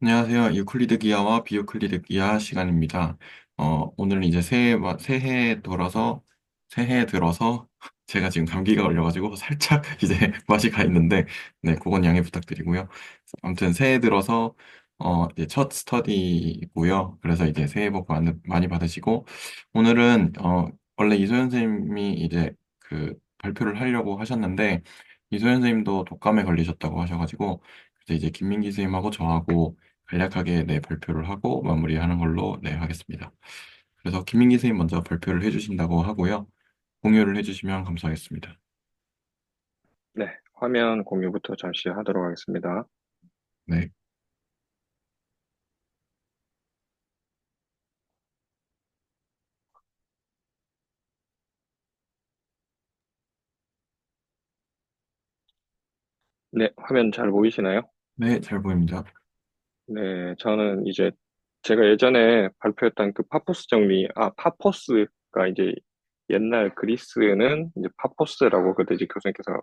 안녕하세요. 유클리드 기하와 비유클리드 기하 시간입니다. 오늘은 이제 새해 들어서 제가 지금 감기가 걸려가지고 살짝 이제 맛이 가 있는데, 네, 그건 양해 부탁드리고요. 아무튼 새해 들어서, 이제 첫 스터디고요. 그래서 이제 새해 복 많이 받으시고, 오늘은, 원래 이소연 선생님이 이제 그 발표를 하려고 하셨는데, 이소연 선생님도 독감에 걸리셨다고 하셔가지고, 그래서 이제 김민기 선생님하고 저하고 간략하게 네, 발표를 하고 마무리하는 걸로 네, 하겠습니다. 그래서 김민기 선생님 먼저 발표를 해주신다고 하고요. 공유를 해주시면 감사하겠습니다. 네, 화면 공유부터 잠시 하도록 하겠습니다. 네. 네, 화면 잘 보이시나요? 네, 잘 보입니다. 네, 저는 이제 제가 예전에 발표했던 그 파포스 정리, 파포스가 이제 옛날 그리스는 이제 파포스라고 그때 이제 교수님께서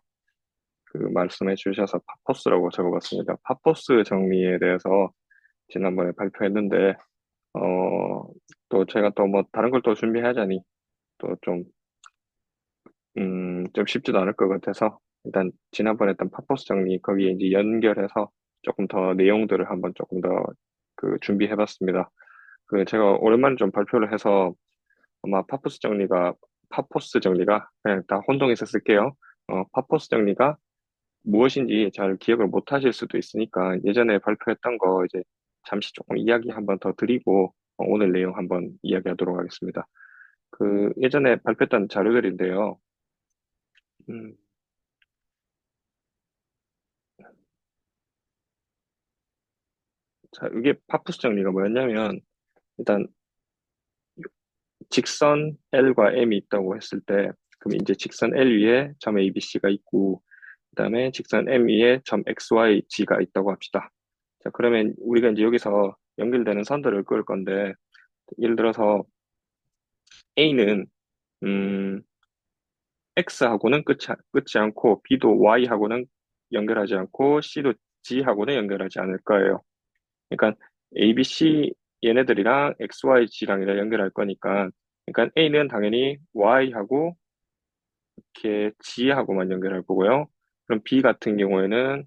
그 말씀해 주셔서 파포스라고 적어봤습니다. 파포스 정리에 대해서 지난번에 발표했는데, 또 제가 또 뭐 다른 걸 또 준비하자니 또 좀 쉽지도 않을 것 같아서 일단 지난번에 했던 팝버스 정리 거기에 이제 연결해서 조금 더 내용들을 한번 조금 더 그 준비해봤습니다. 그 제가 오랜만에 좀 발표를 해서 아마 팝버스 정리가 그냥 다 혼동해서 쓸게요. 팝버스 정리가 무엇인지 잘 기억을 못 하실 수도 있으니까 예전에 발표했던 거 이제 잠시 조금 이야기 한번 더 드리고 오늘 내용 한번 이야기하도록 하겠습니다. 그 예전에 발표했던 자료들인데요. 음, 자, 이게 파푸스 정리가 뭐였냐면, 일단 직선 L과 M이 있다고 했을 때, 그럼 이제 직선 L 위에 점 ABC가 있고, 그다음에 직선 M 위에 점 XYG가 있다고 합시다. 자, 그러면 우리가 이제 여기서 연결되는 선들을 그을 건데, 예를 들어서 A는 음, X하고는 끝이 않고, B도 Y하고는 연결하지 않고, C도 G하고는 연결하지 않을 거예요. 그러니까 ABC 얘네들이랑 XYG랑 이렇게 연결할 거니까 그러니까 A는 당연히 Y하고 이렇게 G하고만 연결할 거고요. 그럼 B 같은 경우에는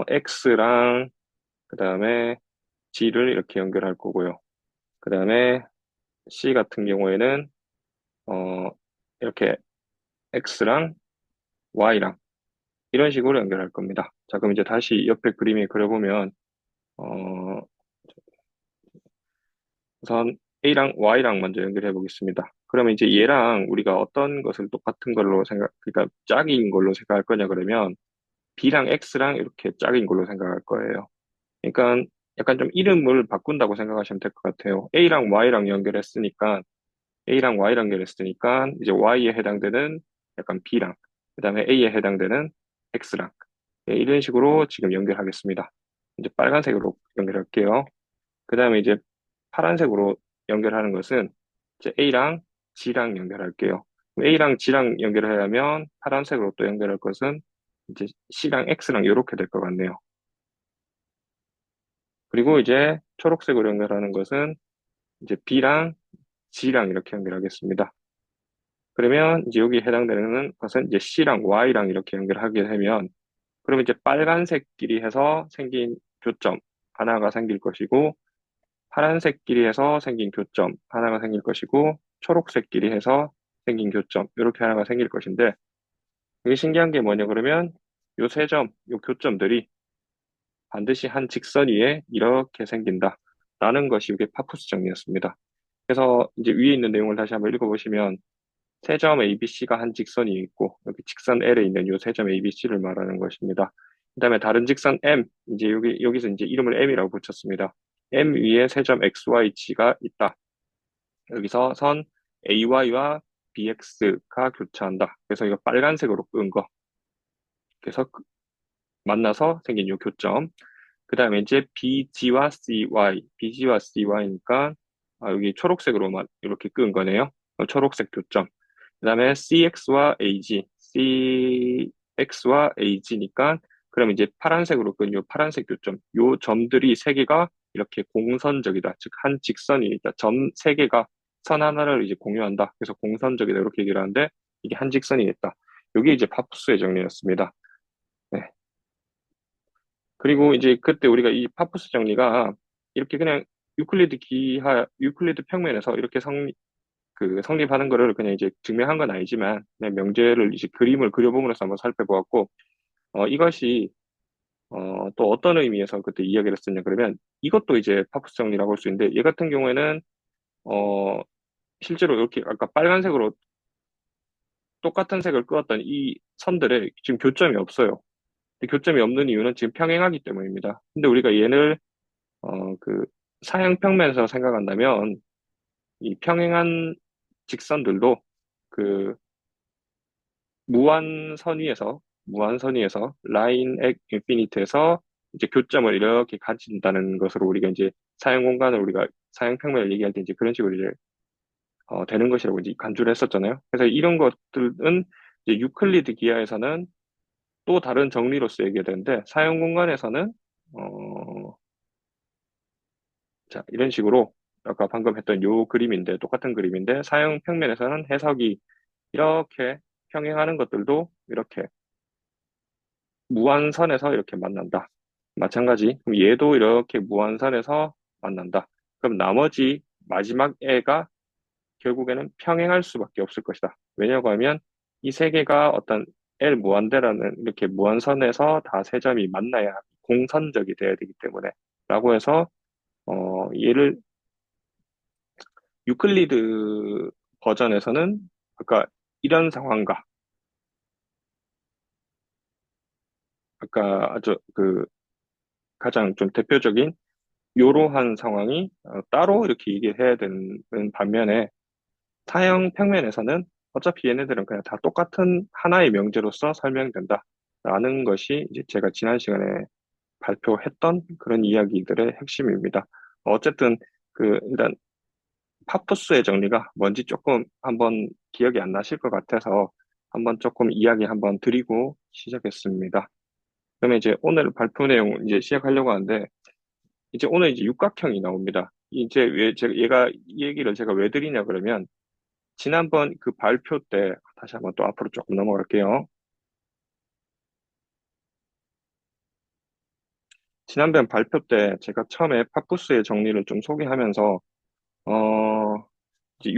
X랑 그다음에 G를 이렇게 연결할 거고요. 그다음에 C 같은 경우에는 어, 이렇게 X랑 Y랑 이런 식으로 연결할 겁니다. 자, 그럼 이제 다시 옆에 그림에 그려보면 어, 우선 A랑 Y랑 먼저 연결해 보겠습니다. 그러면 이제 얘랑 우리가 어떤 것을 똑같은 걸로 그러니까 짝인 걸로 생각할 거냐 그러면 B랑 X랑 이렇게 짝인 걸로 생각할 거예요. 그러니까 약간 좀 이름을 바꾼다고 생각하시면 될 것 같아요. A랑 Y랑 연결했으니까 이제 Y에 해당되는 약간 B랑 그다음에 A에 해당되는 X랑 네, 이런 식으로 지금 연결하겠습니다. 이제 빨간색으로 연결할게요. 그 다음에 이제 파란색으로 연결하는 것은 이제 A랑 G랑 연결할게요. A랑 G랑 연결을 하려면 파란색으로 또 연결할 것은 이제 C랑 X랑 이렇게 될 것 같네요. 그리고 이제 초록색으로 연결하는 것은 이제 B랑 G랑 이렇게 연결하겠습니다. 그러면 이제 여기 해당되는 것은 이제 C랑 Y랑 이렇게 연결하게 되면 그러면 이제 빨간색끼리 해서 생긴 교점 하나가 생길 것이고 파란색끼리 해서 생긴 교점 하나가 생길 것이고 초록색끼리 해서 생긴 교점 이렇게 하나가 생길 것인데 이게 신기한 게 뭐냐 그러면 요 세 점, 요 교점들이 반드시 한 직선 위에 이렇게 생긴다. 라는 것이 이게 파푸스 정리였습니다. 그래서 이제 위에 있는 내용을 다시 한번 읽어보시면 세 점 ABC가 한 직선이 있고 여기 직선 L에 있는 요 세 점 ABC를 말하는 것입니다. 그다음에 다른 직선 M 이제 여기서 이제 이름을 M이라고 붙였습니다. M 위에 세 점 XYG가 있다. 여기서 선 AY와 BX가 교차한다. 그래서 이거 빨간색으로 끄은 거. 그래서 만나서 생긴 요 교점. 그 다음에 이제 BG와 CY니까 여기 초록색으로만 이렇게 끄은 거네요. 초록색 교점. 그 다음에 CX와 AG니까 그럼 이제 파란색으로 그은 요 파란색 교점, 요 점들이 세 개가 이렇게 공선적이다. 즉, 한 직선이, 있다. 점 세 개가 선 하나를 이제 공유한다. 그래서 공선적이다. 이렇게 얘기를 하는데, 이게 한 직선이겠다. 요게 이제 파푸스의 정리였습니다. 네. 그리고 이제 그때 우리가 이 파푸스 정리가 이렇게 그냥 유클리드 평면에서 이렇게 성립하는 거를 그냥 이제 증명한 건 아니지만, 그냥 명제를 이제 그림을 그려봄으로써 한번 살펴보았고, 이것이, 또 어떤 의미에서 그때 이야기를 했었냐, 그러면 이것도 이제 파푸스 정리라고 할 수 있는데, 얘 같은 경우에는, 어, 실제로 이렇게 아까 빨간색으로 똑같은 색을 그었던 이 선들에 지금 교점이 없어요. 근데 교점이 없는 이유는 지금 평행하기 때문입니다. 근데 우리가 얘를, 그, 사형평면에서 생각한다면, 이 평행한 직선들도 그 무한선 위에서 라인 액 인피니트에서 이제 교점을 이렇게 가진다는 것으로 우리가 이제 사용 공간을 우리가 사용 평면을 얘기할 때 이제 그런 식으로 이제 되는 것이라고 이제 간주를 했었잖아요. 그래서 이런 것들은 이제 유클리드 기하에서는 또 다른 정리로서 얘기가 되는데 사용 공간에서는 자, 이런 식으로 아까 방금 했던 요 그림인데 똑같은 그림인데 사용 평면에서는 해석이 이렇게 평행하는 것들도 이렇게 무한선에서 이렇게 만난다. 마찬가지. 그럼 얘도 이렇게 무한선에서 만난다. 그럼 나머지 마지막 애가 결국에는 평행할 수밖에 없을 것이다. 왜냐고 하면 이 세 개가 어떤 L 무한대라는 이렇게 무한선에서 다 세 점이 만나야 공선적이 돼야 되기 때문에 라고 해서 얘를 유클리드 버전에서는 아까 이런 상황과 아까 아주 그 가장 좀 대표적인 이러한 상황이 따로 이렇게 얘기해야 되는 반면에 타형 평면에서는 어차피 얘네들은 그냥 다 똑같은 하나의 명제로서 설명된다라는 것이 이제 제가 지난 시간에 발표했던 그런 이야기들의 핵심입니다. 어쨌든 일단 파푸스의 정리가 뭔지 조금 한번 기억이 안 나실 것 같아서 한번 조금 이야기 한번 드리고 시작했습니다. 그러면 이제 오늘 발표 내용 이제 시작하려고 하는데 이제 오늘 이제 육각형이 나옵니다. 이제 왜 제가 이 얘기를 제가 왜 드리냐 그러면 지난번 그 발표 때 다시 한번 또 앞으로 조금 넘어갈게요. 지난번 발표 때 제가 처음에 파푸스의 정리를 좀 소개하면서 어 이제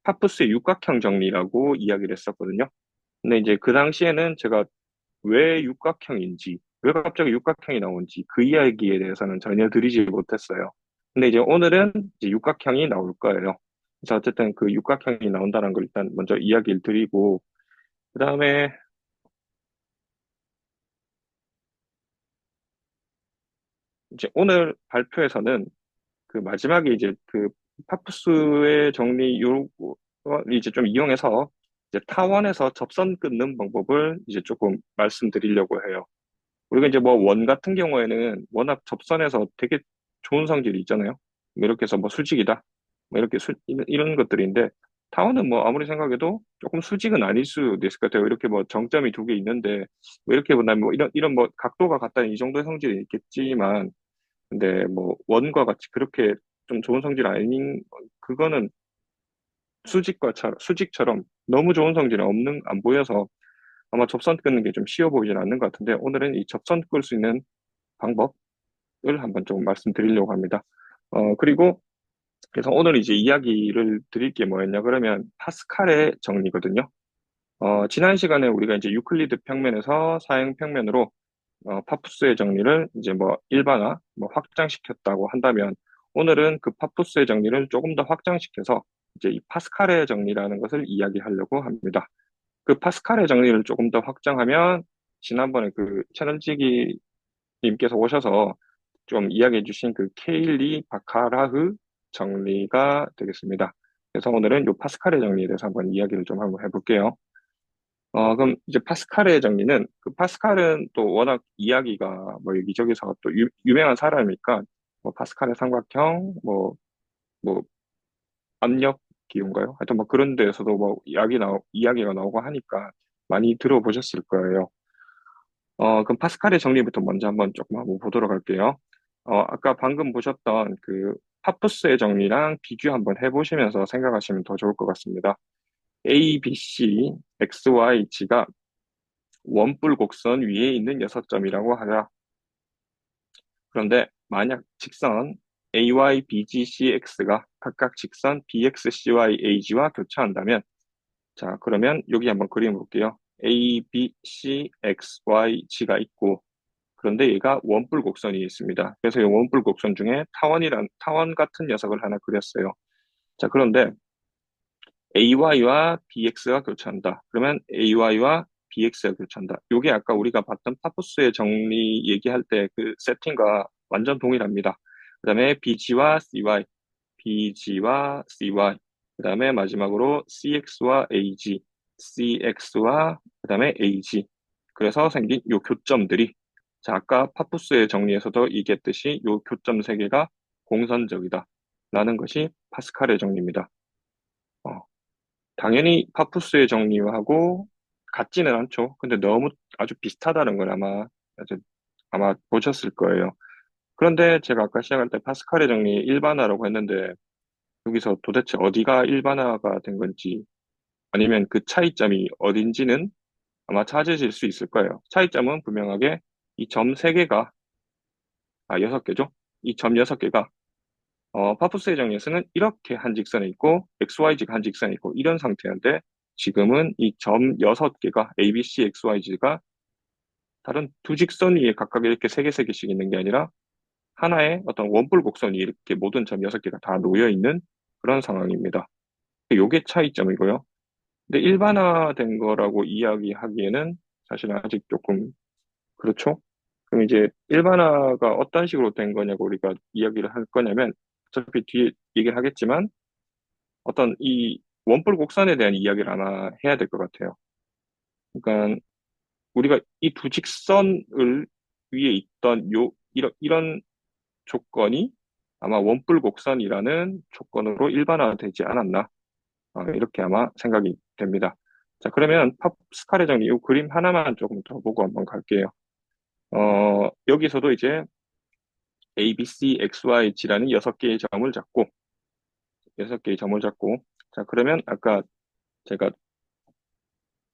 파푸스의 육각형 정리라고 이야기를 했었거든요. 근데 이제 그 당시에는 제가 왜 육각형인지, 왜 갑자기 육각형이 나온지 그 이야기에 대해서는 전혀 드리지 못했어요. 근데 이제 오늘은 이제 육각형이 나올 거예요. 그래서 어쨌든 그 육각형이 나온다는 걸 일단 먼저 이야기를 드리고, 그 다음에 이제 오늘 발표에서는 그 마지막에 이제 그 파푸스의 정리 요거 이제 좀 이용해서 이제 타원에서 접선 끊는 방법을 이제 조금 말씀드리려고 해요. 우리가 이제 뭐 원 같은 경우에는 워낙 접선에서 되게 좋은 성질이 있잖아요. 뭐 이렇게 해서 뭐 수직이다. 뭐 이렇게 이런 것들인데 타원은 뭐 아무리 생각해도 조금 수직은 아닐 수도 있을 것 같아요. 이렇게 뭐 정점이 두 개 있는데 뭐 이렇게 보면 뭐 이런 뭐 각도가 같다는 이 정도의 성질이 있겠지만 근데 뭐 원과 같이 그렇게 좀 좋은 성질 아닌 그거는 수직처럼 너무 좋은 성질은 안 보여서 아마 접선 끊는 게 좀 쉬워 보이진 않는 것 같은데 오늘은 이 접선 끌 수 있는 방법을 한번 좀 말씀드리려고 합니다. 그리고 그래서 오늘 이제 이야기를 드릴 게 뭐였냐 그러면 파스칼의 정리거든요. 지난 시간에 우리가 이제 유클리드 평면에서 사형 평면으로 파푸스의 정리를 이제 뭐 일반화, 뭐 확장시켰다고 한다면 오늘은 그 파푸스의 정리를 조금 더 확장시켜서 이제 이 파스칼의 정리라는 것을 이야기하려고 합니다. 그 파스칼의 정리를 조금 더 확장하면 지난번에 그 채널지기 님께서 오셔서 좀 이야기해 주신 그 케일리 바카라흐 정리가 되겠습니다. 그래서 오늘은 요 파스칼의 정리에 대해서 한번 이야기를 좀 한번 해볼게요. 그럼 이제 파스칼의 정리는 그 파스칼은 또 워낙 이야기가 뭐 여기저기서 또 유명한 사람이니까 뭐 파스칼의 삼각형 뭐 압력 기호인가요? 하여튼 뭐 그런 데에서도 뭐 이야기가 나오고 하니까 많이 들어보셨을 거예요. 그럼 파스칼의 정리부터 먼저 한번 보도록 할게요. 아까 방금 보셨던 그 파푸스의 정리랑 비교 한번 해보시면서 생각하시면 더 좋을 것 같습니다. A, B, C, X, Y, G가 원뿔 곡선 위에 있는 6점이라고 하자. 그런데 만약 직선 AY, BG, CX가 각각 직선 BX, CY, AG와 교차한다면, 자, 그러면 여기 한번 그림 볼게요. A, B, C, X, Y, G가 있고, 그런데 얘가 원뿔 곡선이 있습니다. 그래서 이 원뿔 곡선 중에 타원 같은 녀석을 하나 그렸어요. 자, 그런데 AY와 BX가 교차한다. 그러면 AY와 BX가 교차한다. 요게 아까 우리가 봤던 파푸스의 정리 얘기할 때 그 세팅과 완전 동일합니다. 그 다음에 BG와 CY, BG와 CY, 그 다음에 마지막으로 CX와 AG, CX와 그 다음에 AG. 그래서 생긴 요 교점들이, 자, 아까 파푸스의 정리에서도 얘기했듯이 요 교점 세 개가 공선적이다. 라는 것이 파스칼의 정리입니다. 어, 당연히 파푸스의 정리하고 같지는 않죠. 근데 너무 아주 비슷하다는 걸 아마 보셨을 거예요. 그런데 제가 아까 시작할 때 파스칼의 정리 일반화라고 했는데 여기서 도대체 어디가 일반화가 된 건지 아니면 그 차이점이 어딘지는 아마 찾으실 수 있을 거예요. 차이점은 분명하게 이 점 3개가, 6개죠? 이 점 6개가 파푸스의 정리에서는 이렇게 한 직선에 있고 XYZ가 한 직선에 있고 이런 상태인데 지금은 이 점 6개가 A, B, C, X, Y, Z가 다른 두 직선 위에 각각 이렇게 세 개씩 있는 게 아니라 하나의 어떤 원뿔 곡선이 이렇게 모든 점 6개가 다 놓여 있는 그런 상황입니다. 요게 차이점이고요. 근데 일반화된 거라고 이야기하기에는 사실은 아직 조금 그렇죠? 그럼 이제 일반화가 어떤 식으로 된 거냐고 우리가 이야기를 할 거냐면 어차피 뒤에 얘기를 하겠지만 어떤 이 원뿔 곡선에 대한 이야기를 아마 해야 될 것 같아요. 그러니까 우리가 이 두 직선을 위에 있던 이런 조건이 아마 원뿔 곡선이라는 조건으로 일반화되지 않았나. 이렇게 아마 생각이 됩니다. 자, 그러면 파스칼의 정리, 이 그림 하나만 조금 더 보고 한번 갈게요. 여기서도 이제 A, B, C, X, Y, G라는 6개의 점을 잡고, 자, 그러면 아까 제가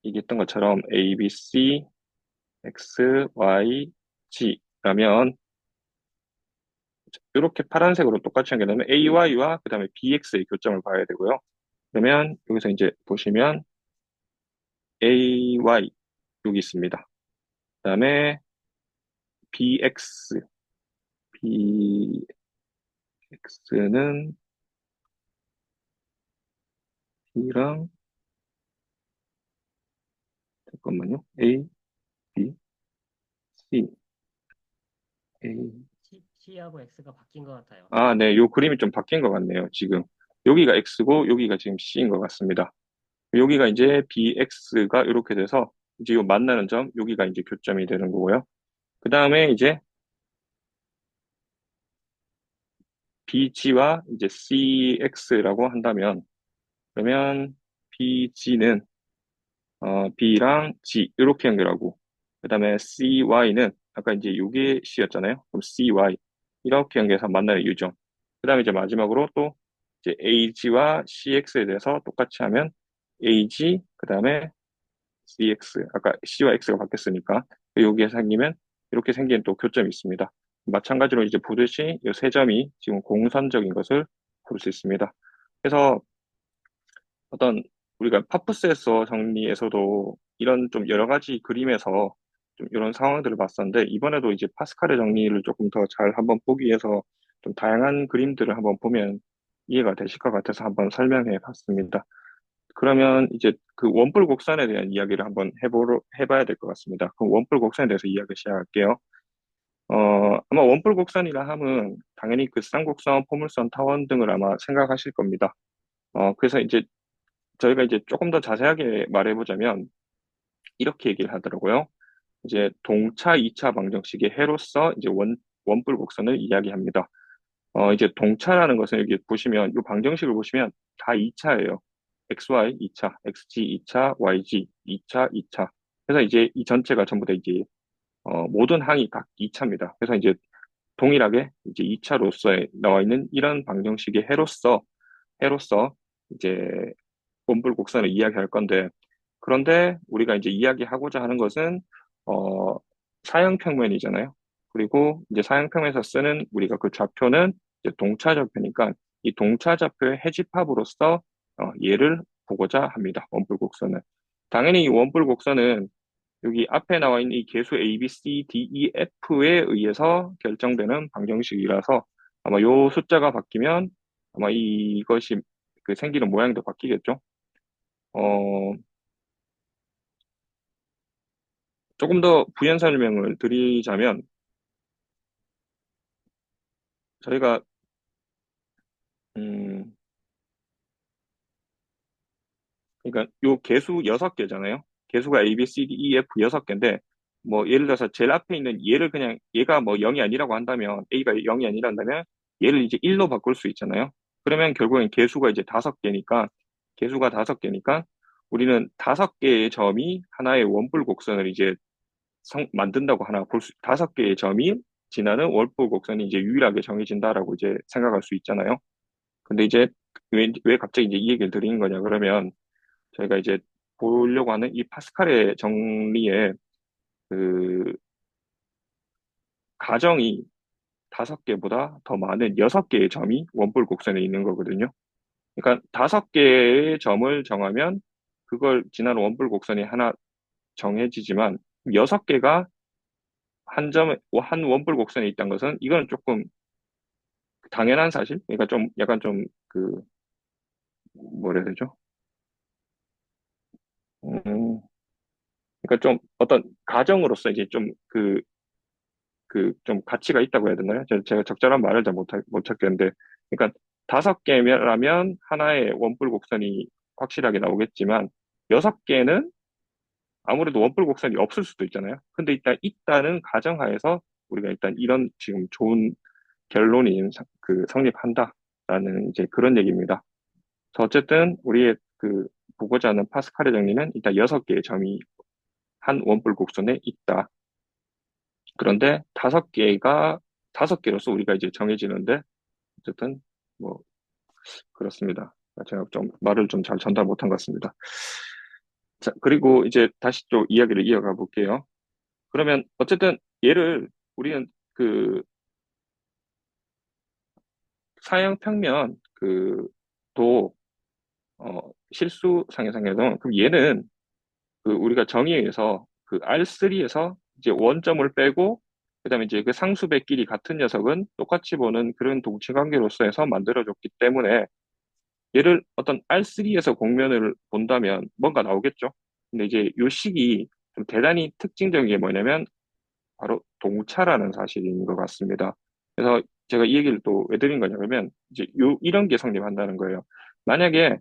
얘기했던 것처럼 A, B, C, X, Y, G라면 이렇게 파란색으로 똑같이 연결하면 AY와 그 다음에 BX의 교점을 봐야 되고요. 그러면 여기서 이제 보시면 AY 여기 있습니다. 그 다음에 BX, BX는 B랑 잠깐만요. A, B, C, A. C하고 X가 바뀐 것 같아요. 네, 요 그림이 좀 바뀐 것 같네요, 지금. 여기가 X고 여기가 지금 C인 것 같습니다. 여기가 이제 BX가 이렇게 돼서 이제 요 만나는 점, 여기가 이제 교점이 되는 거고요. 그 다음에 이제 BG와 이제 CX라고 한다면, 그러면 BG는 B랑 G 이렇게 연결하고, 그 다음에 CY는 아까 이제 요게 C였잖아요. 그럼 CY 이렇게 연결해서 만나는 유점. 그 다음에 이제 마지막으로 또 이제 AG와 CX에 대해서 똑같이 하면 AG 그 다음에 CX 아까 C와 X가 바뀌었으니까 여기에 생기면 이렇게 생긴 또 교점이 있습니다. 마찬가지로 이제 보듯이 이 세 점이 지금 공선적인 것을 볼 수 있습니다. 그래서 어떤 우리가 파푸스에서 정리에서도 이런 좀 여러 가지 그림에서 좀 이런 상황들을 봤었는데 이번에도 이제 파스칼의 정리를 조금 더 잘 한번 보기 위해서 좀 다양한 그림들을 한번 보면 이해가 되실 것 같아서 한번 설명해 봤습니다. 그러면 이제 그 원뿔 곡선에 대한 이야기를 한번 해봐야 될 것 같습니다. 그럼 원뿔 곡선에 대해서 이야기 시작할게요. 아마 원뿔 곡선이라 함은 당연히 그 쌍곡선, 포물선, 타원 등을 아마 생각하실 겁니다. 그래서 이제 저희가 이제 조금 더 자세하게 말해보자면 이렇게 얘기를 하더라고요. 이제 동차, 2차 방정식의 해로서 이제 원뿔 곡선을 이야기합니다. 이제 동차라는 것은 여기 보시면 이 방정식을 보시면 다 2차예요. XY 2차, XG 2차, YG 2차, 2차. 그래서 이제 이 전체가 전부 다 이제 모든 항이 각 2차입니다. 그래서 이제 동일하게 이제 2차로서에 나와 있는 이런 방정식의 해로서 이제 원뿔 곡선을 이야기할 건데, 그런데 우리가 이제 이야기하고자 하는 것은 어, 사형평면이잖아요. 그리고 이제 사형평면에서 쓰는 우리가 그 좌표는 이제 동차좌표니까 이 동차좌표의 해집합으로서 얘를 보고자 합니다. 원뿔 곡선을. 당연히 이 원뿔 곡선은 여기 앞에 나와 있는 이 계수 A, B, C, D, E, F에 의해서 결정되는 방정식이라서 아마 요 숫자가 바뀌면 아마 이것이 그 생기는 모양도 바뀌겠죠. 어, 조금 더 부연 설명을 드리자면 저희가 음, 그러니까 요 개수 6개잖아요. 개수가 A, B, C, D, E, F 6개인데 뭐 예를 들어서 제일 앞에 있는 얘를 그냥 얘가 뭐 0이 아니라고 한다면 A가 0이 아니란다면 얘를 이제 1로 바꿀 수 있잖아요. 그러면 결국엔 개수가 이제 5개니까 개수가 5개니까 우리는 5개의 점이 하나의 원뿔 곡선을 이제 만든다고 하나 볼 수, 5개의 점이 지나는 원뿔 곡선이 이제 유일하게 정해진다라고 이제 생각할 수 있잖아요. 근데 이제 왜 갑자기 이제 이 얘기를 드리는 거냐 그러면 저희가 이제 보려고 하는 이 파스칼의 정리에 그 가정이 5개보다 더 많은 6개의 점이 원뿔 곡선에 있는 거거든요. 그러니까 5개의 점을 정하면 그걸 지나는 원뿔 곡선이 하나 정해지지만 6개가 한 원뿔 곡선에 있다는 것은 이거는 조금 당연한 사실? 그러니까 좀 약간 좀 그 뭐라 해야 되죠? 음, 그러니까 좀 어떤 가정으로서 이제 좀 좀 가치가 있다고 해야 되나요? 제가 적절한 말을 잘 못 찾겠는데, 그러니까 5개라면 하나의 원뿔 곡선이 확실하게 나오겠지만, 6개는 아무래도 원뿔 곡선이 없을 수도 있잖아요. 근데 일단 있다는 가정하에서 우리가 일단 이런 지금 좋은 결론이 성립한다라는 이제 그런 얘기입니다. 그래서 어쨌든 우리의 보고자 하는 파스칼의 정리는 일단 6개의 점이 한 원뿔 곡선에 있다. 그런데 5개로서 우리가 이제 정해지는데, 어쨌든, 뭐, 그렇습니다. 제가 좀 말을 좀 잘 전달 못한 것 같습니다. 자, 그리고 이제 다시 또 이야기를 이어가 볼게요. 그러면 어쨌든 얘를 우리는 사형평면 도, 실수상해상에서, 그럼 얘는 우리가 정의에서 R3에서 이제 원점을 빼고 그다음에 이제 그 상수배끼리 같은 녀석은 똑같이 보는 그런 동치 관계로서 해서 만들어졌기 때문에 얘를 어떤 R3에서 공면을 본다면 뭔가 나오겠죠. 근데 이제 요 식이 좀 대단히 특징적인 게 뭐냐면 바로 동차라는 사실인 것 같습니다. 그래서 제가 이 얘기를 또 왜 드린 거냐 그러면 이제 이런 게 성립한다는 거예요. 만약에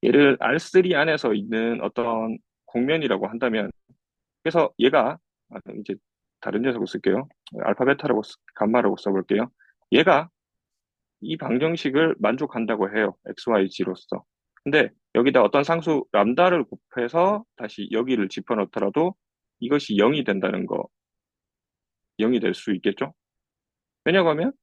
얘를 R3 안에서 있는 어떤 공면이라고 한다면 그래서 얘가 이제 다른 녀석을 쓸게요. 알파베타라고 감마라고 써볼게요. 얘가 이 방정식을 만족한다고 해요. XYZ로서. 근데 여기다 어떤 상수 람다를 곱해서 다시 여기를 집어넣더라도 이것이 0이 된다는 거, 0이 될 수 있겠죠? 왜냐고 하면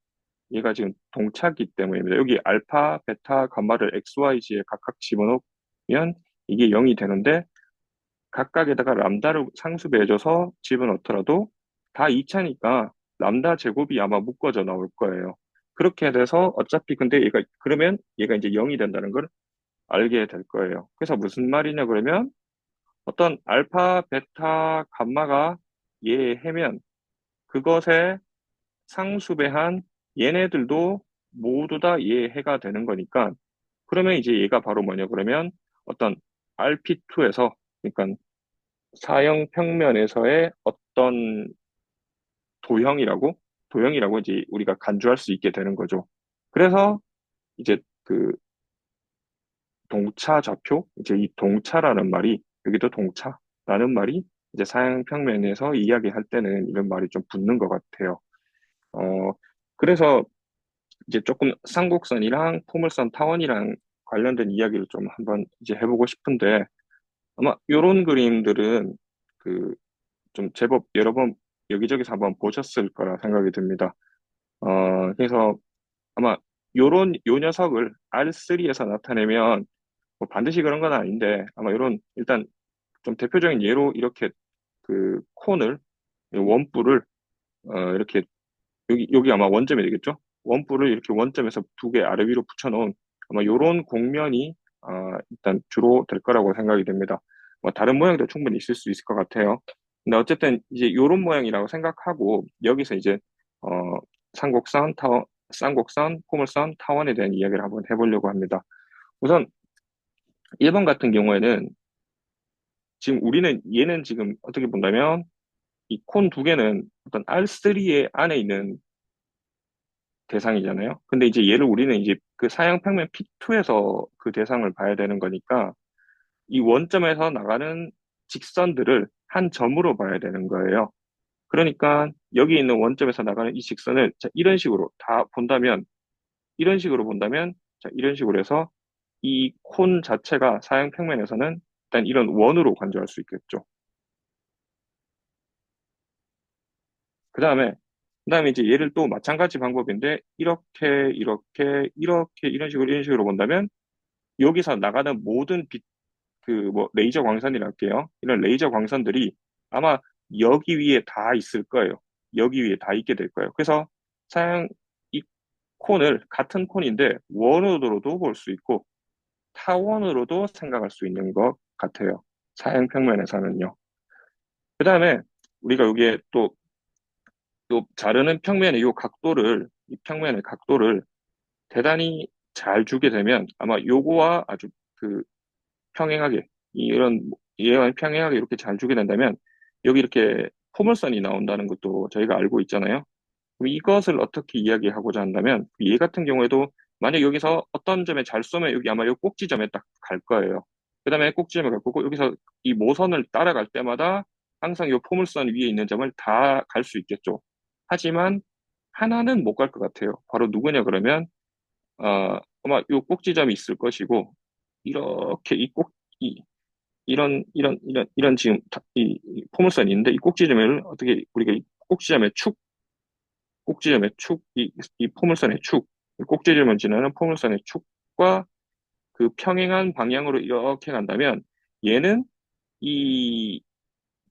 얘가 지금 동차기 때문입니다. 여기 알파, 베타, 감마를 XYZ에 각각 집어넣으면 이게 0이 되는데 각각에다가 람다를 상수배해줘서 집어넣더라도 다 2차니까 람다 제곱이 아마 묶어져 나올 거예요. 그렇게 돼서 어차피 근데 그러면 얘가 이제 0이 된다는 걸 알게 될 거예요. 그래서 무슨 말이냐 그러면 어떤 알파, 베타, 감마가 얘의 해면 그것에 상수배한 얘네들도 모두 다 얘의 해가 되는 거니까 그러면 이제 얘가 바로 뭐냐 그러면 어떤 RP2에서 그러니까 사형 평면에서의 어떤 도형이라고 도형이라고 이제 우리가 간주할 수 있게 되는 거죠. 그래서 이제 동차 좌표 이제 이 동차라는 말이 여기도 동차라는 말이 이제 사형 평면에서 이야기할 때는 이런 말이 좀 붙는 것 같아요. 어 그래서 이제 조금 쌍곡선이랑 포물선 타원이랑 관련된 이야기를 좀 한번 이제 해보고 싶은데 아마 요런 그림들은 그 좀 제법 여러 번 여기저기서 한번 보셨을 거라 생각이 듭니다. 그래서 아마 요 녀석을 R3에서 나타내면 뭐 반드시 그런 건 아닌데 아마 요런 일단 좀 대표적인 예로 이렇게 그 콘을 원뿔을 이렇게 여기 아마 원점이 되겠죠? 원뿔을 이렇게 원점에서 두 개 아래 위로 붙여놓은 아마 요런 곡면이 일단 주로 될 거라고 생각이 됩니다. 뭐 다른 모양도 충분히 있을 수 있을 것 같아요. 근데 어쨌든 이제 요런 모양이라고 생각하고 여기서 이제 어, 쌍곡선, 포물선, 타원에 대한 이야기를 한번 해보려고 합니다. 우선 1번 같은 경우에는 지금 우리는 얘는 지금 어떻게 본다면 이 콘 두 개는 어떤 R3의 안에 있는 대상이잖아요. 근데 이제 얘를 우리는 이제 그 사양평면 P2에서 그 대상을 봐야 되는 거니까 이 원점에서 나가는 직선들을 한 점으로 봐야 되는 거예요. 그러니까 여기 있는 원점에서 나가는 이 직선을 자, 이런 식으로 본다면 자, 이런 식으로 해서 이 콘 자체가 사양평면에서는 일단 이런 원으로 간주할 수 있겠죠. 그 다음에 이제 얘를 또 마찬가지 방법인데 이렇게 이런 식으로 본다면 여기서 나가는 모든 빛, 뭐 레이저 광선이라 할게요. 이런 레이저 광선들이 아마 여기 위에 다 있을 거예요. 여기 위에 다 있게 될 거예요. 그래서 사양 이 콘을 같은 콘인데 원으로도 볼 수 있고 타원으로도 생각할 수 있는 것 같아요. 사양 평면에서는요. 그 다음에 우리가 여기에 또 자르는 평면의 이 평면의 각도를 대단히 잘 주게 되면 아마 요거와 아주 그 평행하게 얘와 평행하게 이렇게 잘 주게 된다면 여기 이렇게 포물선이 나온다는 것도 저희가 알고 있잖아요. 그럼 이것을 어떻게 이야기하고자 한다면 얘 같은 경우에도 만약 여기서 어떤 점에 잘 쏘면 여기 아마 요 꼭지점에 딱 갈 거예요. 그다음에 꼭지점에 갈 거고 여기서 이 모선을 따라갈 때마다 항상 요 포물선 위에 있는 점을 다 갈 수 있겠죠. 하지만 하나는 못 갈 것 같아요. 바로 누구냐 그러면 아마 요 꼭지점이 있을 것이고 이렇게 이런 지금 이 포물선이 있는데 이 꼭지점을 어떻게 우리가 이 꼭지점의 축, 이 포물선의 축, 이 꼭지점을 지나는 포물선의 축과 그 평행한 방향으로 이렇게 간다면 얘는 이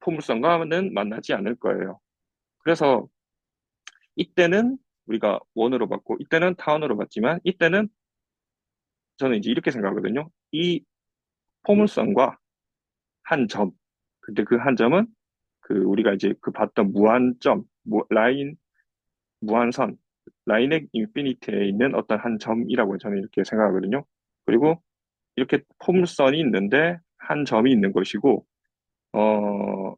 포물선과는 만나지 않을 거예요. 그래서 이때는 우리가 원으로 봤고 이때는 타원으로 봤지만 이때는 저는 이제 이렇게 생각하거든요. 이 포물선과 한 점. 근데 그 한 점은 그 우리가 이제 그 봤던 무한점, 무한선, 라인의 인피니티에 있는 어떤 한 점이라고 저는 이렇게 생각하거든요. 그리고 이렇게 포물선이 있는데 한 점이 있는 것이고, 어,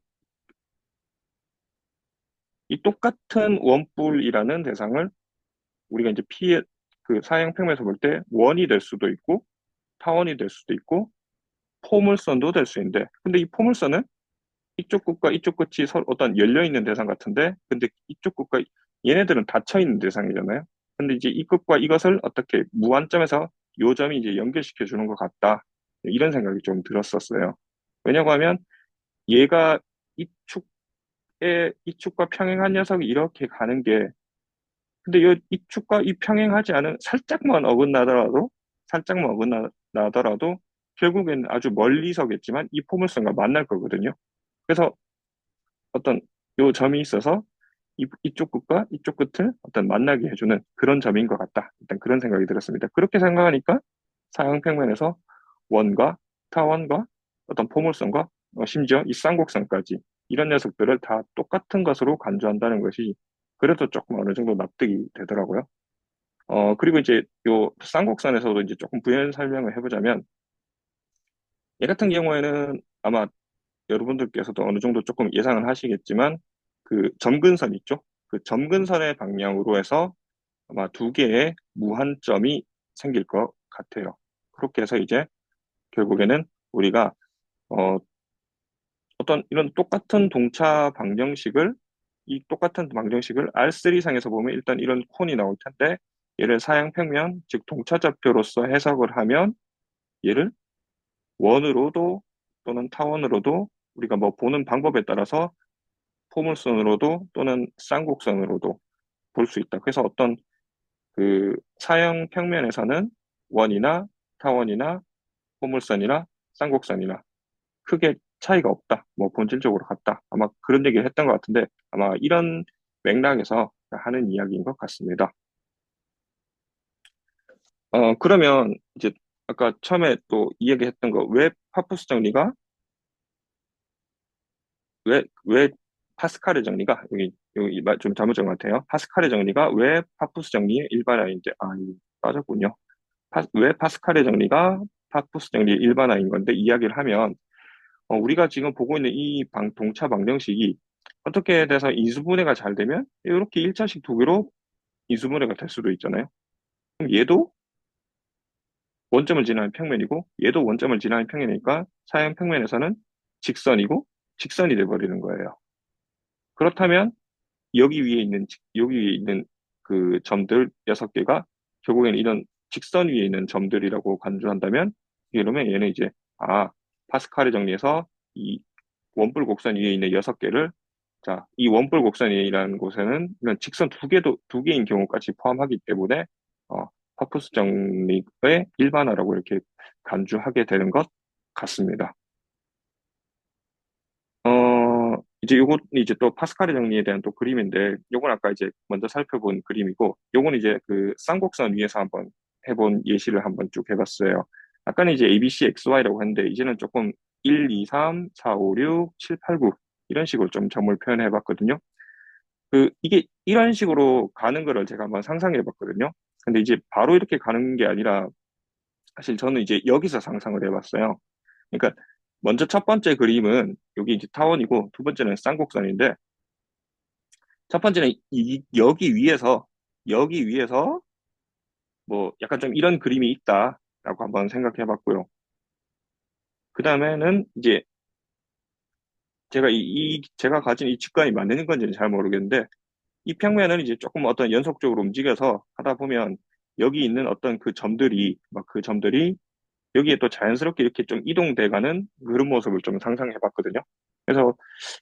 이 똑같은 원뿔이라는 대상을 우리가 이제 그 사형평면에서 볼 때 원이 될 수도 있고, 타원이 될 수도 있고, 포물선도 될 수 있는데, 근데 이 포물선은 이쪽 끝과 이쪽 끝이 서로 어떤 열려있는 대상 같은데, 근데 이쪽 끝과 얘네들은 닫혀있는 대상이잖아요. 근데 이제 이 끝과 이것을 어떻게 무한점에서 요 점이 이제 연결시켜 주는 것 같다. 이런 생각이 좀 들었었어요. 왜냐고 하면 얘가 이축과 평행한 녀석이 이렇게 가는 게, 근데 이축과 이 평행하지 않은 살짝만 어긋나더라도 결국에는 아주 멀리서겠지만 이 포물선과 만날 거거든요. 그래서 어떤 요 점이 있어서 이쪽 끝과 이쪽 끝을 어떤 만나게 해주는 그런 점인 것 같다. 일단 그런 생각이 들었습니다. 그렇게 생각하니까 사형평면에서 원과 타원과 어떤 포물선과 심지어 이 쌍곡선까지 이런 녀석들을 다 똑같은 것으로 간주한다는 것이 그래도 조금 어느 정도 납득이 되더라고요. 그리고 이제 요 쌍곡선에서도 이제 조금 부연 설명을 해보자면 얘 같은 경우에는 아마 여러분들께서도 어느 정도 조금 예상을 하시겠지만 그 점근선 있죠? 그 점근선의 방향으로 해서 아마 두 개의 무한점이 생길 것 같아요. 그렇게 해서 이제 결국에는 우리가 어, 어떤 이런 똑같은 방정식을 R3상에서 보면 일단 이런 콘이 나올 텐데 얘를 사양평면, 즉 동차좌표로서 해석을 하면 얘를 원으로도 또는 타원으로도 우리가 뭐 보는 방법에 따라서 포물선으로도 또는 쌍곡선으로도 볼 수 있다. 그래서 어떤 그 사형 평면에서는 원이나 타원이나 포물선이나 쌍곡선이나 크게 차이가 없다. 뭐 본질적으로 같다. 아마 그런 얘기를 했던 것 같은데 아마 이런 맥락에서 하는 이야기인 것 같습니다. 그러면 이제 아까 처음에 또 이야기했던 거 왜 파푸스 정리가 왜 파스칼의 정리가 여기 좀 잘못 적은 것 같아요. 파스칼의 정리가 왜 파푸스 정리의 일반화인지 이거 빠졌군요. 왜 파스칼의 정리가 파푸스 정리의 일반화인 건데 이야기를 하면 우리가 지금 보고 있는 이 동차 방정식이 어떻게 돼서 인수분해가 잘 되면 이렇게 1차식 두 개로 인수분해가 될 수도 있잖아요. 그럼 얘도 원점을 지나는 평면이고 얘도 원점을 지나는 평면이니까 사형 평면에서는 직선이고 직선이 돼버리는 거예요. 그렇다면 여기 위에 있는 그 점들 6개가 결국에는 이런 직선 위에 있는 점들이라고 간주한다면 이러면 얘는 이제 파스칼의 정리에서 이 원뿔 곡선 위에 있는 6개를 자, 이 원뿔 곡선이라는 곳에는 이런 직선 두 개인 경우까지 포함하기 때문에 파푸스 정리의 일반화라고 이렇게 간주하게 되는 것 같습니다. 이제 요건 이제 또 파스칼의 정리에 대한 또 그림인데, 요건 아까 이제 먼저 살펴본 그림이고, 요건 이제 그 쌍곡선 위에서 한번 해본 예시를 한번 쭉 해봤어요. 아까는 이제 ABC, XY라고 했는데, 이제는 조금 1, 2, 3, 4, 5, 6, 7, 8, 9 이런 식으로 좀 점을 표현해 봤거든요. 이게 이런 식으로 가는 거를 제가 한번 상상해 봤거든요. 근데 이제 바로 이렇게 가는 게 아니라, 사실 저는 이제 여기서 상상을 해봤어요. 그러니까 먼저 첫 번째 그림은 여기 이제 타원이고 두 번째는 쌍곡선인데 첫 번째는 여기 위에서 뭐 약간 좀 이런 그림이 있다라고 한번 생각해 봤고요. 그 다음에는 이제 제가 가진 이 직관이 맞는 건지는 잘 모르겠는데 이 평면은 이제 조금 어떤 연속적으로 움직여서 하다 보면 여기 있는 어떤 그 점들이 여기에 또 자연스럽게 이렇게 좀 이동돼가는 그런 모습을 좀 상상해 봤거든요. 그래서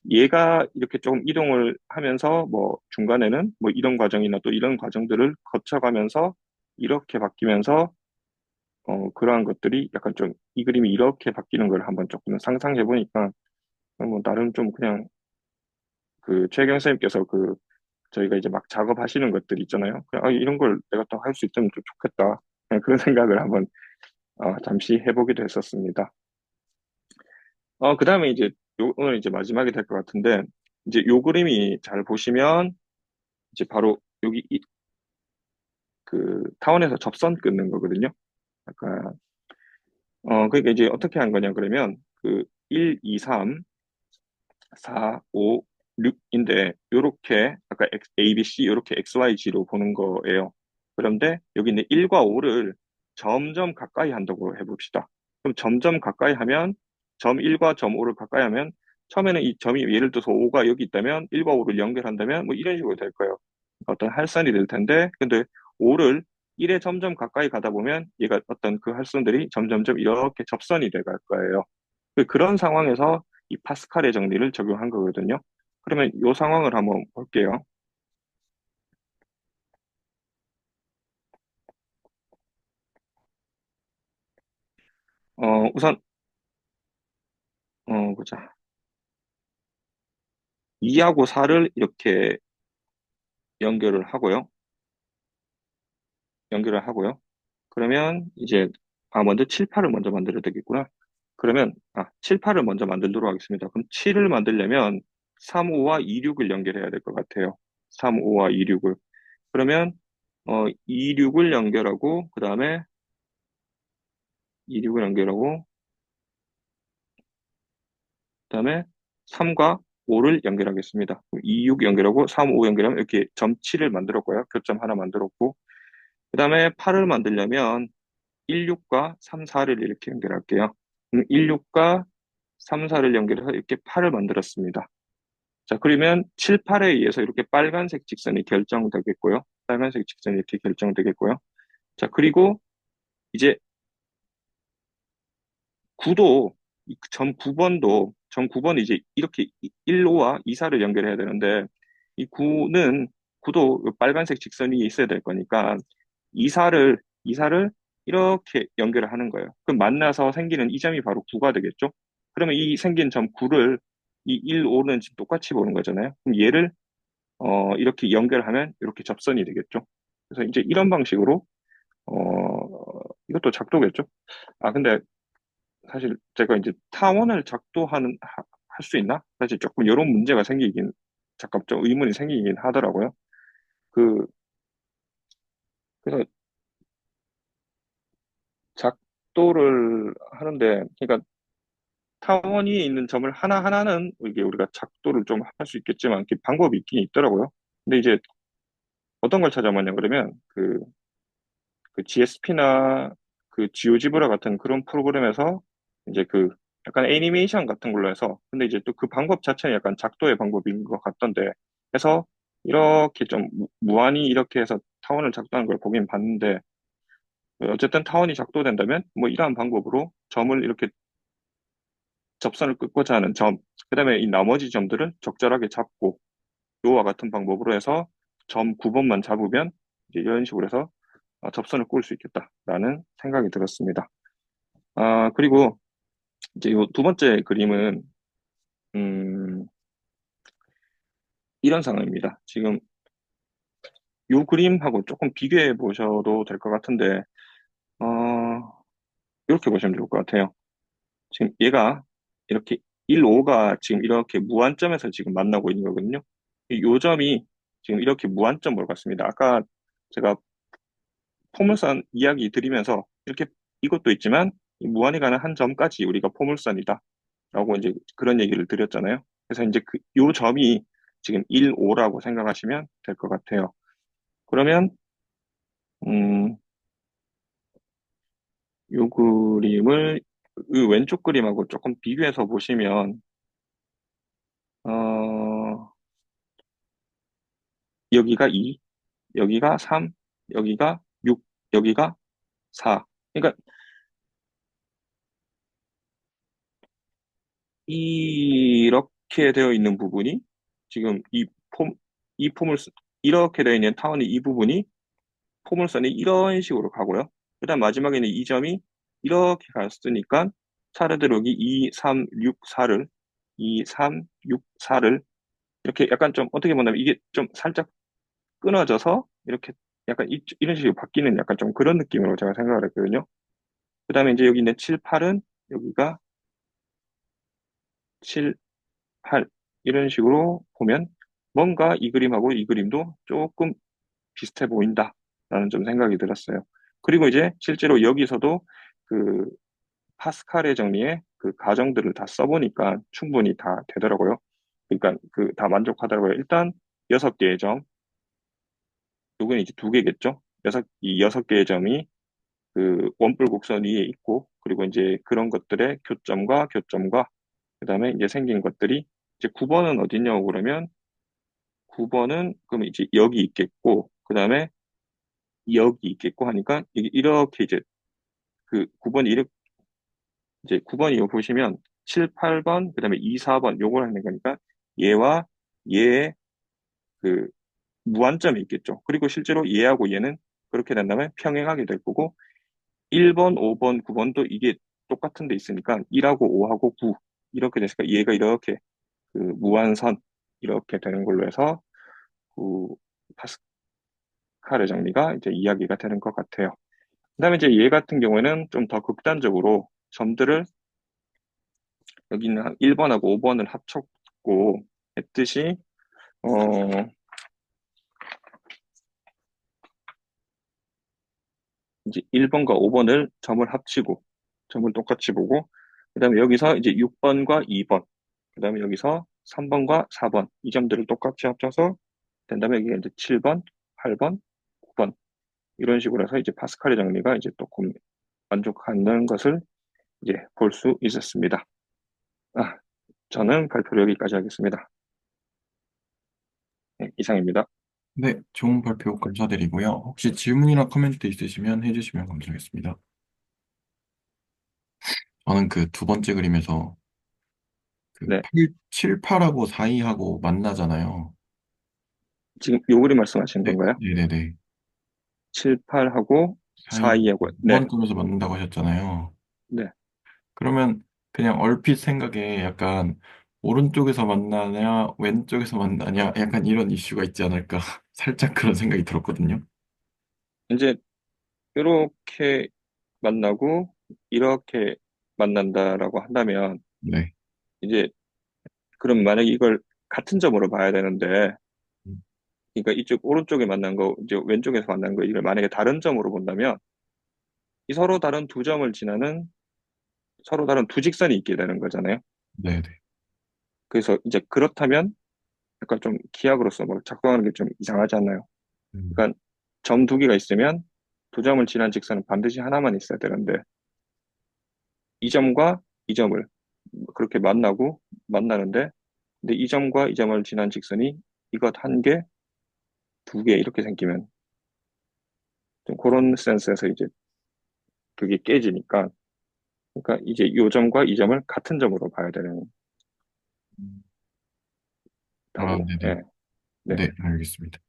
얘가 이렇게 조금 이동을 하면서 뭐 중간에는 뭐 이런 과정이나 또 이런 과정들을 거쳐가면서 이렇게 바뀌면서 그러한 것들이 약간 좀 이 그림이 이렇게 바뀌는 걸 한번 조금 상상해 보니까 뭐 나름 좀 그냥 그 최경 선생님께서 저희가 이제 막 작업하시는 것들 있잖아요. 그냥 이런 걸 내가 또 할 수 있으면 좀 좋겠다. 그냥 그런 생각을 한번 잠시 해보기도 했었습니다. 그 다음에 이제 오늘 이제 마지막이 될 것 같은데, 이제 요 그림이 잘 보시면, 이제 바로 여기 그 타원에서 접선 끊는 거거든요. 아까, 그러니까 이제 어떻게 한 거냐, 그러면 1, 2, 3, 4, 5, 6인데, 요렇게, 아까 A, B, C, 요렇게 X, Y, G로 보는 거예요. 그런데 여기 있는 1과 5를 점점 가까이 한다고 해봅시다. 그럼 점점 가까이 하면, 점 1과 점 5를 가까이 하면, 처음에는 이 점이 예를 들어서 5가 여기 있다면, 1과 5를 연결한다면, 뭐 이런 식으로 될 거예요. 어떤 할선이 될 텐데, 근데 5를 1에 점점 가까이 가다 보면, 얘가 어떤 그 할선들이 점점점 이렇게 접선이 돼 갈 거예요. 그런 상황에서 이 파스칼의 정리를 적용한 거거든요. 그러면 이 상황을 한번 볼게요. 우선 보자. 2하고 4를 이렇게 연결을 하고요. 연결을 하고요. 그러면 이제 먼저 7, 8을 먼저 만들어야 되겠구나. 그러면 7, 8을 먼저 만들도록 하겠습니다. 그럼 7을 만들려면 3, 5와 2, 6을 연결해야 될 것 같아요. 3, 5와 2, 6을. 그러면 2, 6을 연결하고 그다음에 2, 6을 연결하고 그다음에 3과 5를 연결하겠습니다. 2, 6 연결하고 3, 5 연결하면 이렇게 점 7을 만들었고요. 교점 하나 만들었고 그다음에 8을 만들려면 1, 6과 3, 4를 이렇게 연결할게요. 1, 6과 3, 4를 연결해서 이렇게 8을 만들었습니다. 자, 그러면 7, 8에 의해서 이렇게 빨간색 직선이 결정되겠고요. 빨간색 직선이 이렇게 결정되겠고요. 자, 그리고 이제 9도 점 9번이 이제 이렇게 1호와 2사를 연결해야 되는데, 이 9도 빨간색 직선 위에 있어야 될 거니까, 2사를 이렇게 연결을 하는 거예요. 그럼 만나서 생기는 이 점이 바로 9가 되겠죠? 그러면 이 생긴 점 9를 이 1, 5는 지금 똑같이 보는 거잖아요. 그럼 얘를 이렇게 연결하면 이렇게 접선이 되겠죠. 그래서 이제 이런 방식으로 이것도 작도겠죠. 아, 근데 사실 제가 이제 타원을 할 수 있나? 사실 조금 이런 문제가 생기긴, 잠깐 좀 의문이 생기긴 하더라고요. 그, 그래서 작도를 하는데, 그러니까 타원 위에 있는 점을 하나하나는 이게 우리가 작도를 좀 할 수 있겠지만, 이렇게 방법이 있긴 있더라고요. 근데 이제 어떤 걸 찾아봤냐 그러면, 그 GSP나 그 지오지브라 같은 그런 프로그램에서 이제 그 약간 애니메이션 같은 걸로 해서, 근데 이제 또 그 방법 자체는 약간 작도의 방법인 것 같던데, 해서 이렇게 좀 무한히 이렇게 해서 타원을 작도하는 걸 보긴 봤는데, 어쨌든 타원이 작도된다면 뭐 이러한 방법으로 점을 이렇게 접선을 끊고자 하는 점, 그다음에 이 나머지 점들을 적절하게 잡고 요와 같은 방법으로 해서 점 9번만 잡으면 이제 이런 식으로 해서 접선을 꿀 수 있겠다라는 생각이 들었습니다. 아, 그리고 이제 요 두 번째 그림은, 음, 이런 상황입니다. 지금 요 그림하고 조금 비교해 보셔도 될 것 같은데, 이렇게 보시면 좋을 것 같아요. 지금 얘가 이렇게 1, 5가 지금 이렇게 무한점에서 지금 만나고 있는 거거든요. 요 점이 지금 이렇게 무한점으로 갔습니다. 아까 제가 포물선 이야기 드리면서 이렇게 이것도 있지만 이 무한히 가는 한 점까지 우리가 포물선이다. 라고 이제 그런 얘기를 드렸잖아요. 그래서 이제 요 점이 지금 1, 5라고 생각하시면 될 것 같아요. 그러면, 음, 요 그림을 이 왼쪽 그림하고 조금 비교해서 보시면, 어, 여기가 2, 여기가 3, 여기가 6, 여기가 4. 그러니까 이렇게 되어 있는 부분이 지금 이 포물선, 이렇게 되어 있는 타원의 이 부분이 포물선이 이런 식으로 가고요. 그다음 마지막에는 이 점이 이렇게 갔으니까 차례대로 여기 2, 3, 6, 4를 2, 3, 6, 4를 이렇게 약간 좀 어떻게 보면 이게 좀 살짝 끊어져서 이렇게 약간 이런 식으로 바뀌는 약간 좀 그런 느낌으로 제가 생각을 했거든요. 그다음에 이제 여기 있는 7, 8은 여기가 7, 8 이런 식으로 보면 뭔가 이 그림하고 이 그림도 조금 비슷해 보인다라는 좀 생각이 들었어요. 그리고 이제 실제로 여기서도 그 파스칼의 정리에 그 가정들을 다 써보니까 충분히 다 되더라고요. 그러니까 그 다 만족하더라고요. 일단 6개의 점, 요건 이제 2개겠죠. 이 6개의 점이 그 원뿔 곡선 위에 있고, 그리고 이제 그런 것들의 교점과, 그 다음에 이제 생긴 것들이 이제 9번은 어딨냐고 그러면 9번은 그럼 이제 여기 있겠고, 그 다음에 여기 있겠고 하니까 이렇게 이제 그 9번이 이렇게 이제 9번이 이거 보시면 7, 8번, 그 다음에 2, 4번 요걸 하는 거니까 얘와 얘의 그 무한점이 있겠죠. 그리고 실제로 얘하고 얘는 그렇게 된다면 평행하게 될 거고 1번, 5번, 9번도 이게 똑같은 데 있으니까 1하고 5하고 9 이렇게 됐으니까 얘가 이렇게 그 무한선 이렇게 되는 걸로 해서 그 파스칼의 정리가 이제 이야기가 되는 것 같아요. 그다음에 이제 얘 같은 경우에는 좀 더 극단적으로 점들을 여기는 한 1번하고 5번을 합쳤고 했듯이 어 이제 1번과 5번을 점을 합치고 점을 똑같이 보고 그다음에 여기서 이제 6번과 2번 그다음에 여기서 3번과 4번 이 점들을 똑같이 합쳐서 된다면 여기가 이제 7번, 8번, 9번 이런 식으로 해서 이제 파스칼의 정리가 이제 조금 만족하는 것을 이제 볼 수 있었습니다. 아, 저는 발표를 여기까지 하겠습니다. 네, 이상입니다. 네, 좋은 발표 감사드리고요. 혹시 질문이나 코멘트 있으시면 해주시면 감사하겠습니다. 저는 그 두 번째 그림에서 그 네. 8, 7, 8하고 4, 2하고 만나잖아요. 지금 요 그림 말씀하시는 네, 건가요? 네네네. 7, 8하고 4, 2, 4, 2하고, 네. 무한점에서 만난다고 하셨잖아요. 네. 그러면 그냥 얼핏 생각에 약간 오른쪽에서 만나냐, 왼쪽에서 만나냐, 약간 이런 이슈가 있지 않을까. 살짝 그런 생각이 들었거든요. 이제 이렇게 만나고 이렇게 만난다라고 한다면 네. 이제 그럼 만약에 이걸 같은 점으로 봐야 되는데 음, 그러니까 이쪽 오른쪽에 만난 거 이제 왼쪽에서 만난 거 이걸 만약에 다른 점으로 본다면 이 서로 다른 두 점을 지나는 서로 다른 두 직선이 있게 되는 거잖아요. 네네. 그래서 이제 그렇다면 약간 좀 기하학으로서 뭐 작동하는 게 좀 이상하지 않나요? 음, 그러니까 점 두 개가 있으면 두 점을 지난 직선은 반드시 하나만 있어야 되는데 이 점과 이 점을 그렇게 만나는데 근데 이 점과 이 점을 지난 직선이 이것 한 개, 두 개 이렇게 생기면 좀 그런 센스에서 이제 그게 깨지니까 그러니까 이제 이 점과 이 점을 같은 점으로 봐야 되는 음. 아, 다고 네네. 예, 네. 네, 알겠습니다.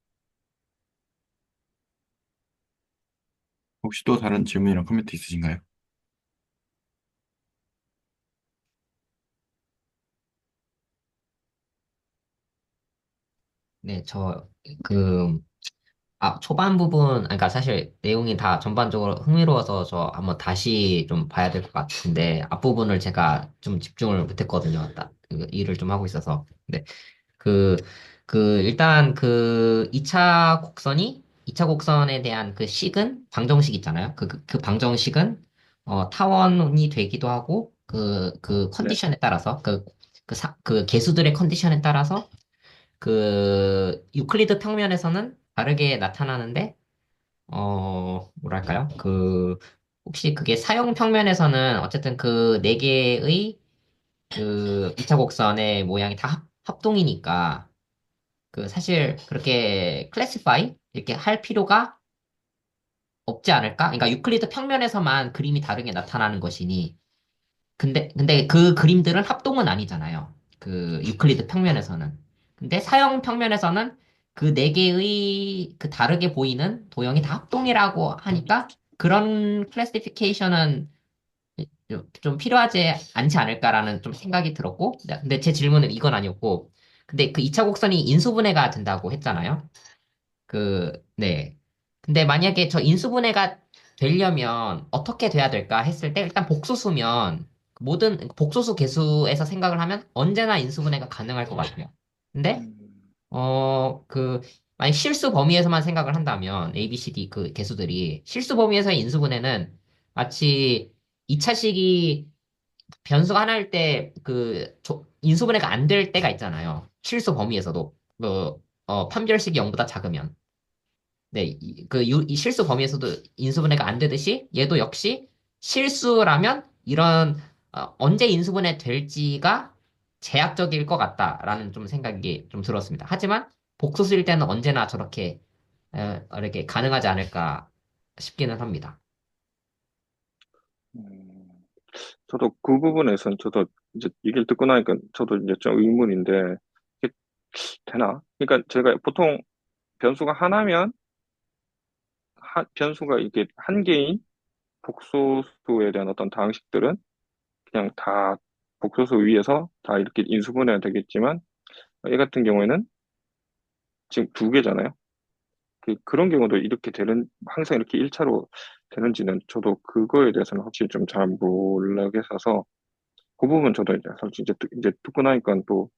혹시 또 다른 질문이나 코멘트 있으신가요? 네, 초반 부분, 그러니까 사실 내용이 다 전반적으로 흥미로워서 저 한번 다시 좀 봐야 될 것 같은데, 앞부분을 제가 좀 집중을 못했거든요. 그 일을 좀 하고 있어서. 네. 그, 일단 2차 곡선에 대한 그 식은, 방정식 있잖아요. 그 방정식은, 타원이 되기도 하고, 네. 컨디션에 따라서, 그 개수들의 컨디션에 따라서, 유클리드 평면에서는 다르게 나타나는데, 뭐랄까요? 혹시 그게 사용 평면에서는 어쨌든 그 네 개의 2차 곡선의 모양이 다 합동이니까, 사실 그렇게 클래시파이? 이렇게 할 필요가 없지 않을까? 그러니까 유클리드 평면에서만 그림이 다르게 나타나는 것이니, 근데 그 그림들은 합동은 아니잖아요. 그 유클리드 평면에서는. 근데 사형 평면에서는 그 네 개의 그 다르게 보이는 도형이 다 합동이라고 하니까 그런 클래시피케이션은 좀 필요하지 않지 않을까라는 좀 생각이 들었고, 근데 제 질문은 이건 아니었고, 근데 그 2차 곡선이 인수분해가 된다고 했잖아요. 네. 근데 만약에 저 인수분해가 되려면 어떻게 돼야 될까 했을 때 일단 복소수면 모든 복소수 계수에서 생각을 하면 언제나 인수분해가 가능할 것 같아요. 근데 음, 만약 실수 범위에서만 생각을 한다면 A, B, C, D 그 개수들이 실수 범위에서의 인수분해는 마치 2차식이 변수가 하나일 때 인수분해가 안 될 때가 있잖아요. 실수 범위에서도 판별식이 0보다 작으면. 네, 이 실수 범위에서도 인수분해가 안 되듯이 얘도 역시 실수라면 이런 언제 인수분해 될지가 제약적일 것 같다라는 좀 생각이 좀 들었습니다. 하지만 복소수일 때는 언제나 저렇게 이렇게 가능하지 않을까 싶기는 합니다. 음, 저도 그 부분에선 저도 이제 얘기를 듣고 나니까 저도 이제 좀 의문인데 이게 되나? 그러니까 제가 보통 변수가 하나면 변수가 이게 한 개인 복소수에 대한 어떤 다항식들은 그냥 다 복소수 위에서 다 이렇게 인수분해가 되겠지만 얘 같은 경우에는 지금 두 개잖아요. 그런 경우도 이렇게 항상 이렇게 1차로 되는지는 저도 그거에 대해서는 확실히 좀 잘 모르겠어서 그 부분 저도 이제 사실 이제 듣고 나니까 또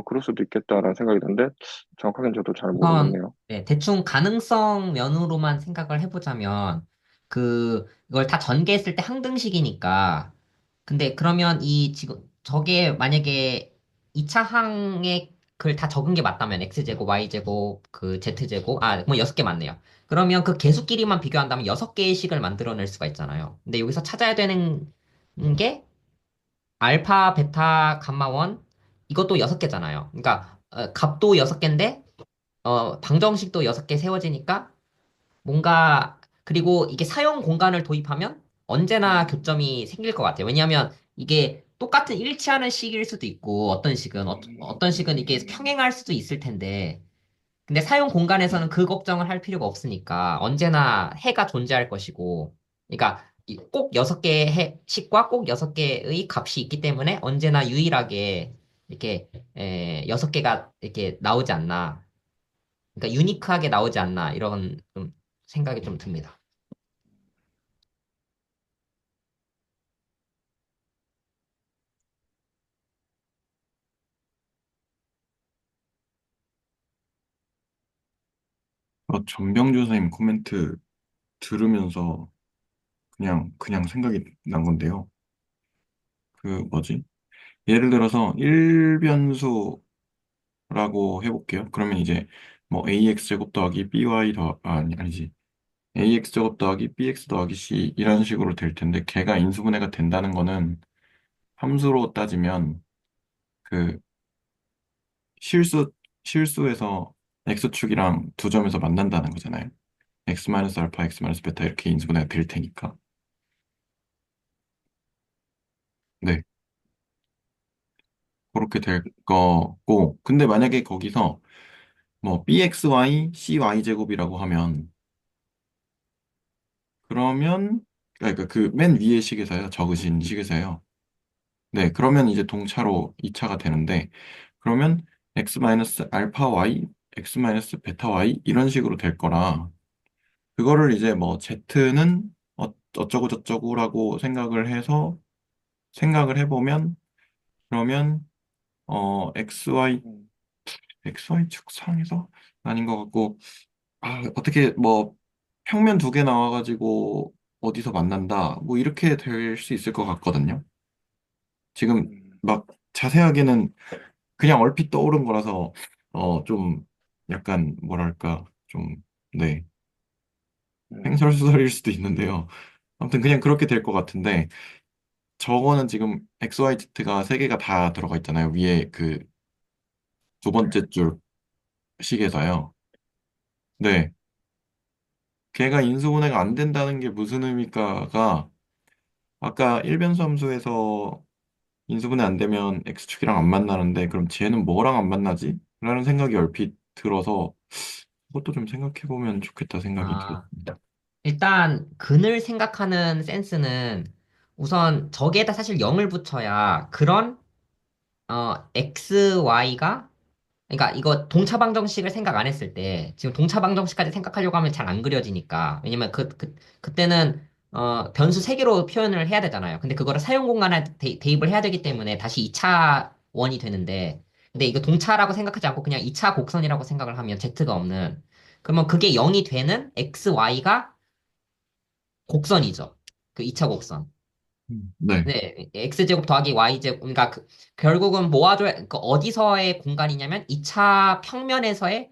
그럴 수도 있겠다라는 생각이 드는데 정확하게는 저도 잘 우선 모르겠네요. 네, 대충 가능성 면으로만 생각을 해보자면 이걸 다 전개했을 때 항등식이니까 근데 그러면 지금 저게 만약에 2차 항에 그걸 다 적은 게 맞다면 x제곱, y제곱, z제곱, 뭐 6개 맞네요. 그러면 그 개수끼리만 비교한다면 6개의 식을 만들어낼 수가 있잖아요. 근데 여기서 찾아야 되는 게 알파, 베타, 감마, 원 이것도 6개잖아요. 그러니까 값도 6개인데 방정식도 6개 세워지니까 그리고 이게 사용 공간을 도입하면 언제나 음, 교점이 생길 것 같아요. 왜냐하면 이게 똑같은 일치하는 식일 수도 있고 어떤 식은 이게 평행할 수도 있을 텐데 근데 사용 공간에서는 그 걱정을 할 필요가 없으니까 언제나 해가 존재할 것이고 그러니까 꼭 6개의 식과 꼭 6개의 값이 있기 때문에 언제나 유일하게 이렇게 6개가 이렇게 나오지 않나 그러니까 유니크하게 나오지 않나 이런 좀 생각이 좀 듭니다. 전병주 선생님 코멘트 들으면서 그냥 생각이 난 건데요. 그 뭐지? 예를 들어서 1변수라고 해볼게요. 그러면 이제 뭐 ax 제곱 더하기 by 아니지. ax 제곱 더하기 bx 더하기 c 이런 식으로 될 텐데 걔가 인수분해가 된다는 거는 함수로 따지면 그 실수 실수에서 x축이랑 두 점에서 만난다는 거잖아요. x 알파 x 베타 이렇게 인수분해가 될 테니까. 네. 그렇게 될 거고 근데 만약에 거기서 뭐 bxy cy 제곱이라고 하면 그러면 그러니까 그 맨 위의 식에서요. 적으신 식에서요. 네, 그러면 이제 동차로 2차가 되는데 그러면 x 알파 y, x 베타 y 이런 식으로 될 거라 그거를 이제 뭐 z는 어쩌고 저쩌고라고 생각을 해보면 그러면 음, xy 축상에서 아닌 것 같고 어떻게 뭐 평면 두 개 나와가지고 어디서 만난다 뭐 이렇게 될 수 있을 것 같거든요. 지금 음, 막 자세하게는 그냥 얼핏 떠오른 거라서 좀 약간 뭐랄까 좀 네, 음, 횡설수설일 수도 있는데요. 아무튼 그냥 그렇게 될 것 같은데 저거는 지금 XYZ가 세 개가 다 들어가 있잖아요. 위에 그 두 번째 줄 식에서요. 네. 걔가 인수분해가 안 된다는 게 무슨 의미일까가 아까 일변수 함수에서 인수분해 안 되면 X축이랑 안 만나는데 그럼 쟤는 뭐랑 안 만나지? 라는 생각이 얼핏 들어서 그것도 좀 생각해보면 좋겠다 생각이 아, 들었습니다. 일단 근을 생각하는 센스는 우선 저기에다 사실 0을 붙여야 그런 x, y가 그러니까 이거 동차방정식을 생각 안 했을 때 지금 동차방정식까지 생각하려고 하면 잘 안 그려지니까 왜냐면 그때는 변수 3개로 표현을 해야 되잖아요. 근데 그거를 사용 공간에 대입을 해야 되기 때문에 다시 2차 원이 되는데 근데 이거 동차라고 생각하지 않고 그냥 2차 곡선이라고 생각을 하면 z가 없는 그러면 그게 0이 되는 x, y가 곡선이죠. 그 2차 곡선. 네. 네, x제곱 더하기 y제곱, 그러니까 결국은 모아줘야, 그 어디서의 공간이냐면 2차 평면에서의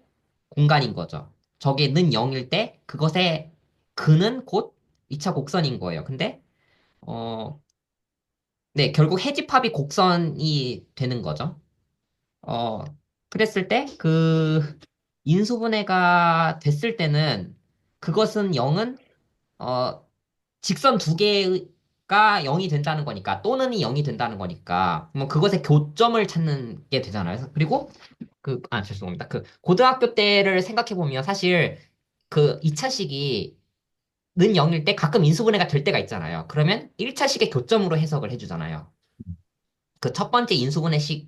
공간인 거죠. 저게 는 0일 때 그것의 근은 곧 2차 곡선인 거예요. 근데, 어, 네, 결국 해집합이 곡선이 되는 거죠. 어, 그랬을 때 인수분해가 됐을 때는 그것은 0은, 어, 직선 두 개가 0이 된다는 거니까 또는이 0이 된다는 거니까 뭐 그것의 교점을 찾는 게 되잖아요. 그리고 죄송합니다. 그 고등학교 때를 생각해 보면 사실 그 2차식이 는 0일 때 가끔 인수분해가 될 때가 있잖아요. 그러면 1차식의 교점으로 해석을 해주잖아요. 그 첫 번째 인수분해 식은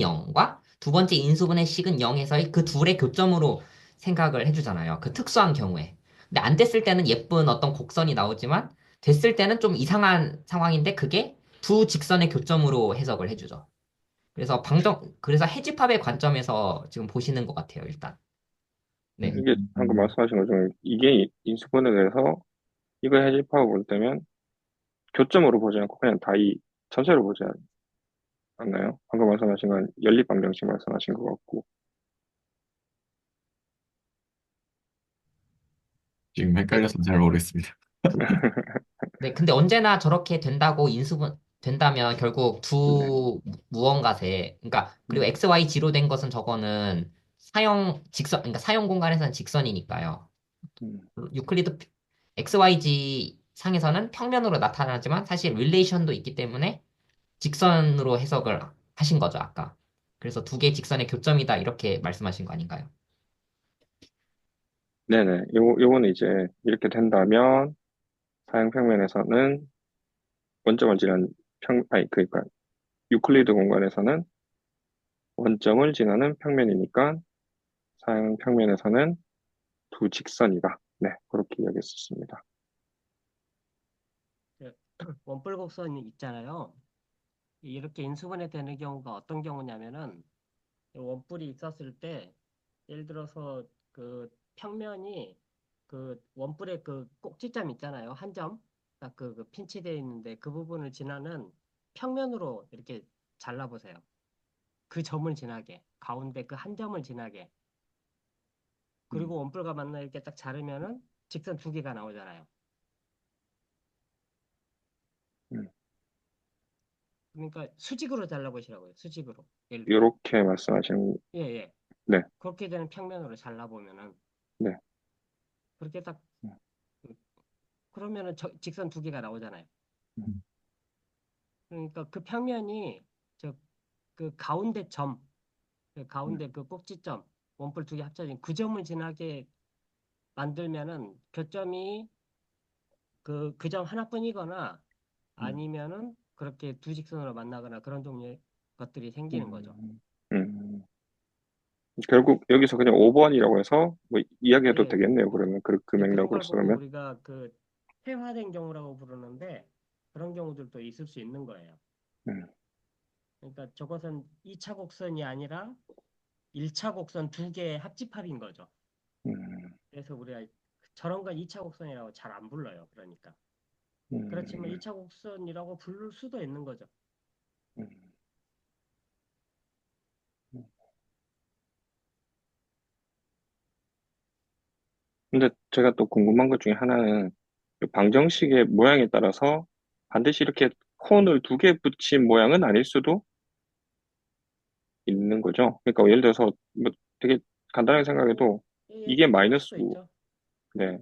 0과 두 번째 인수분해 식은 0에서의 그 둘의 교점으로 생각을 해주잖아요. 그 특수한 경우에. 근데 안 됐을 때는 예쁜 어떤 곡선이 나오지만 됐을 때는 좀 이상한 상황인데 그게 두 직선의 교점으로 해석을 해주죠. 그래서 해집합의 관점에서 지금 보시는 것 같아요, 일단. 네. 이게 방금 말씀하신 것처럼 이게 인수분해에서 이거 해집하고 볼 때면 교점으로 보지 않고 그냥 다 이 전체로 보지 않나요? 방금 말씀하신 건 연립방정식 말씀하신 것 같고. 지금 네. 헷갈려서 잘 모르겠습니다. 네, 근데 언제나 저렇게 된다면 결국 네. 두 무언가세, 그러니까, 그리고 음, XY 로 된 것은 저거는 그러니까 사용 공간에서는 직선이니까요. 음, 유클리드 XYG 상에서는 평면으로 나타나지만 사실 릴레이션도 있기 때문에 직선으로 해석을 하신 거죠, 아까. 그래서 두 개의 직선의 교점이다 이렇게 말씀하신 거 아닌가요? 네네. 요거는 이제 이렇게 된다면 사형 평면에서는 원점을 지나는 그러니까 유클리드 공간에서는 원점을 지나는 평면이니까 사형 평면에서는 두 직선이다. 네, 그렇게 이야기했었습니다. 그 원뿔 곡선이 있잖아요. 이렇게 인수분해 되는 경우가 어떤 경우냐면은 원뿔이 있었을 때 예를 들어서 그 평면이 그 원뿔의 그 꼭지점 있잖아요. 한 점. 딱 그 핀치되어 있는데 그 부분을 지나는 평면으로 이렇게 잘라보세요. 그 점을 지나게. 가운데 그 한 점을 지나게. 음, 그리고 원뿔과 만나 이렇게 딱 자르면은 직선 두 개가 나오잖아요. 음. 그러니까 수직으로 잘라보시라고요. 수직으로. 예를 들어. 요렇게 말씀하시는, 예, 예. 네, 그렇게 되는 평면으로 잘라보면은 네. 그렇게 딱 음, 그러면은 직선 두 개가 나오잖아요. 음, 그러니까 그 평면이 저 그 가운데 점, 그 음, 가운데 그 꼭지점, 원뿔 두 개 합쳐진 그 점을 지나게 만들면은 교점이 그 점 하나뿐이거나 음, 아니면은 그렇게 두 직선으로 만나거나 그런 종류의 것들이 생기는 거죠. 음, 음. 결국 여기서 그냥 5번이라고 해서 뭐 이야기해도 예, 되겠네요. 그러면 그 예, 그런 맥락으로 걸 보고 쓰면. 우리가 그 퇴화된 경우라고 부르는데 그런 경우들도 있을 수 있는 거예요. 음, 그러니까 저것은 2차 곡선이 아니라 1차 곡선 두 개의 합집합인 거죠. 음, 그래서 우리가 저런 건 2차 곡선이라고 잘 안 불러요. 그러니까. 그렇지만 음, 2차 곡선이라고 부를 수도 있는 거죠. 음, 음. 근데 제가 또 궁금한 것 중에 하나는 이 방정식의 모양에 따라서 반드시 이렇게 콘을 두 개 붙인 모양은 아닐 수도 있는 거죠. 그러니까 예를 들어서 뭐 되게 간단하게 뭐, 생각해도 예, 예, 이게 다를 마이너스 수도 5, 있죠. 네,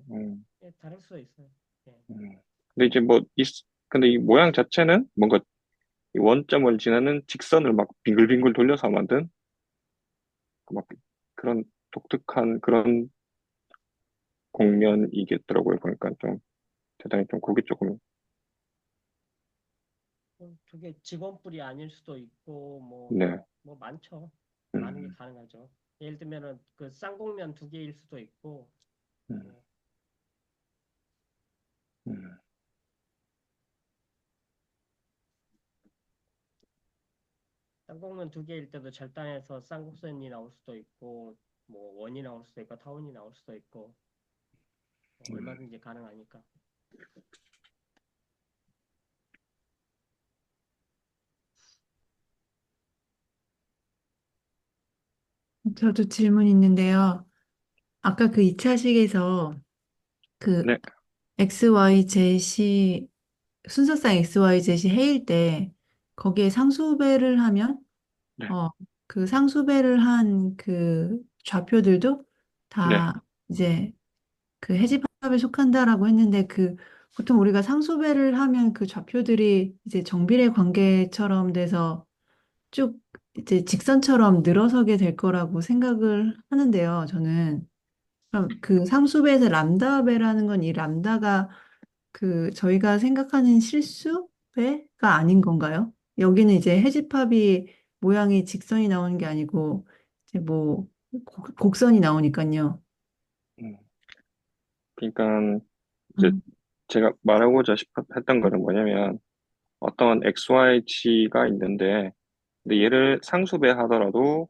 예, 다를 수도 있어요. 예. 근데 이제 뭐, 근데 이 모양 자체는 뭔가 이 원점을 지나는 직선을 막 빙글빙글 돌려서 만든 그막 그런 독특한 그런 공면이겠더라고요. 보니까 좀 대단히 좀 그게 조금, 그게 직원뿔이 아닐 수도 있고, 네, 뭐 많죠. 많은 게 음, 가능하죠. 예를 들면은 그 쌍곡면 두 개일 수도 있고, 음, 뭐 음, 쌍곡면 두 개일 때도 절단해서 쌍곡선이 나올 수도 있고, 뭐 원이 나올 수도 있고, 타원이 나올 수도 있고, 얼마든지 가능하니까. 저도 질문 있는데요. 아까 그 2차식에서 그 네, XYZ이 순서상 XYZ이 해일 때 거기에 상수배를 하면 네, 어, 그 상수배를 한 그 좌표들도 네, 다 이제 그 해집합에 속한다라고 했는데 그 보통 우리가 상수배를 하면 그 좌표들이 이제 정비례 관계처럼 돼서 쭉 이제 직선처럼 늘어서게 될 거라고 생각을 하는데요. 저는 그럼 그 상수배에서 람다배라는 건 이 람다가 그 저희가 생각하는 실수배가 아닌 건가요? 여기는 이제 해집합이 모양이 직선이 나오는 게 아니고 이제 뭐 곡선이 나오니까요. 음. 그러니까 이제 음, 제가 말하고자 했던 거는 뭐냐면 어떤 XY치가 있는데 근데 얘를 상수배하더라도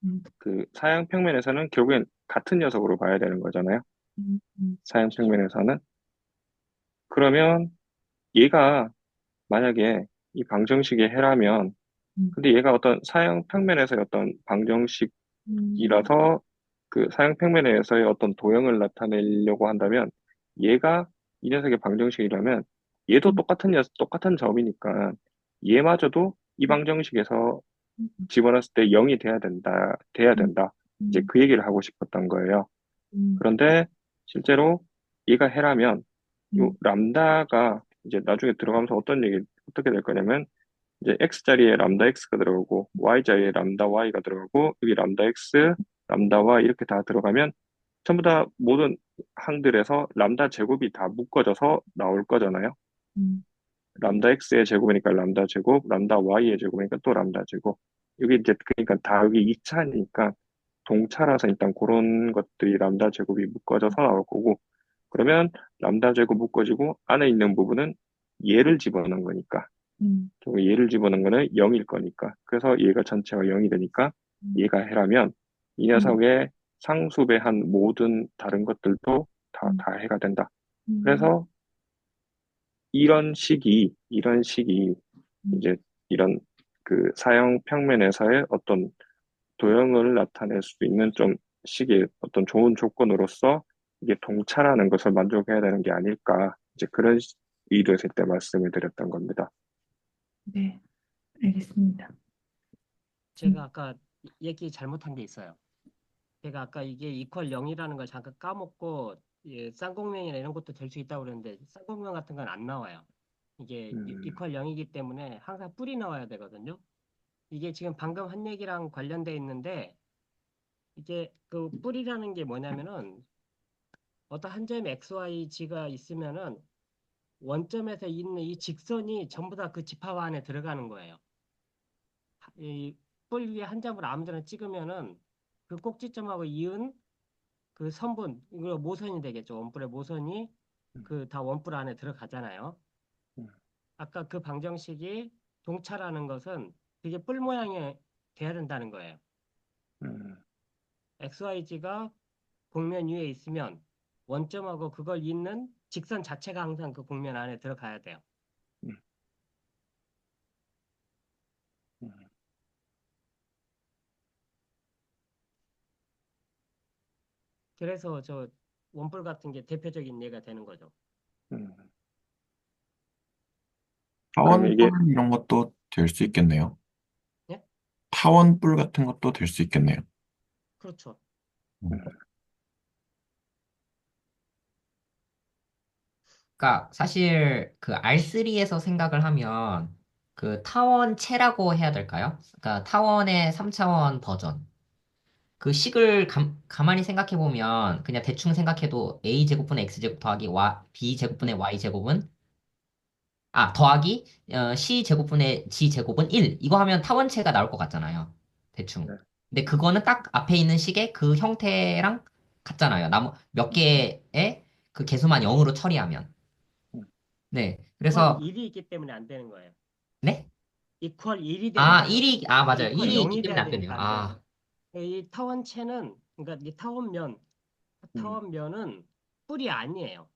음, 그 사양 평면에서는 결국엔 같은 녀석으로 봐야 되는 거잖아요. 음, 음, 사양 평면에서는. 그러면 얘가 만약에 이 방정식의 해라면, 음, 근데 얘가 어떤 사양 평면에서의 어떤 방정식이라서 음, 그 사양 평면에서의 어떤 도형을 나타내려고 한다면 얘가 이 녀석의 방정식이라면 얘도 음, 똑같은 점이니까 얘마저도 이 방정식에서 음, 집어넣었을 때 0이 돼야 음, 된다. 이제 음, 그 얘기를 하고 싶었던 거예요. 음, 그런데 실제로 얘가 해라면 요 음, 람다가 이제 나중에 들어가면서 어떻게 될 거냐면, 이제 x 자리에 람다 x가 들어가고, y 자리에 람다 y가 들어가고, 여기 람다 x, 람다 y 이렇게 다 들어가면, 전부 다 모든 항들에서 람다 제곱이 다 묶어져서 나올 거잖아요. 음, 람다 x의 제곱이니까 람다 제곱, 람다 y의 제곱이니까 또 람다 제곱. 여기 이제 그러니까 다 여기 2차니까 동차라서 일단 그런 것들이 람다 제곱이 묶어져서 나올 거고, 그러면 람다 제곱 묶어지고 안에 있는 부분은 얘를 집어넣은 거니까, 음, 또 얘를 집어넣은 거는 0일 거니까, 그래서 얘가 전체가 0이 되니까 음, 얘가 해라면 이 음, 녀석의 상수배 한 모든 다른 것들도 음, 다 해가 된다. 음, 그래서 이런 식이 음, 이제 이런 그 사형 평면에서의 어떤 도형을 나타낼 수 있는 좀 식의 어떤 좋은 조건으로서 이게 동차라는 것을 만족해야 되는 게 아닐까. 이제 그런 의도에서 때 말씀을 드렸던 겁니다. 네, 알겠습니다. 제가 아까 얘기 잘못한 게 있어요. 제가 아까 이게 이퀄 0이라는 걸 잠깐 까먹고 예, 쌍곡면이나 이런 것도 될 수 있다고 그랬는데 쌍곡면 같은 건 안 나와요. 이게 음, 이퀄 0이기 때문에 항상 뿔이 나와야 되거든요. 이게 지금 방금 한 얘기랑 관련돼 있는데 이게 그 뿔이라는 게 뭐냐면은 어떤 한 점에 XYG가 있으면은 원점에서 있는 이 직선이 전부 다 그 집합 안에 들어가는 거예요. 이 뿔 위에 한 점을 아무데나 찍으면은 그 꼭지점하고 이은 그 선분, 이거 모선이 되겠죠. 원뿔의 모선이 음, 그 다 원뿔 안에 들어가잖아요. 음, 아까 그 방정식이 동차라는 것은 그게 뿔 모양이 돼야 된다는 거예요. 음, XYG가 곡면 위에 있으면 원점하고 그걸 잇는 직선 자체가 항상 그 곡면 안에 들어가야 돼요. 음, 음, 그래서 저 원뿔 같은 게 대표적인 예가 되는 거죠. 음. 그러면 타원뿔 이게 이런 것도 될 수 있겠네요. 예? 타원뿔 같은 것도 될 수 있겠네요. 그렇죠. 음. 음, 그러니까 사실 그 R3에서 생각을 하면 그 타원체라고 해야 될까요? 그러니까 타원의 3차원 버전. 그 식을 가만히 생각해 보면 그냥 대충 생각해도 a제곱분의 x제곱 더하기 b제곱분의 y제곱은 더하기 c제곱분의 g제곱은 1. 이거 하면 타원체가 나올 것 같잖아요. 대충. 네. 근데 그거는 딱 앞에 있는 식의 그 형태랑 같잖아요. 나무 몇 개의 그 개수만 0으로 처리하면. 음, 네. 이퀄 그래서 1이 있기 때문에 안 되는 거예요. 네? 이퀄 1이 돼야 돼요. 맞아요. 이퀄 1이 있기 0이 때문에 돼야 안 되네요. 되니까 안 돼요. 이 타원체는 그러니까 이 음, 타원면은 뿔이 아니에요.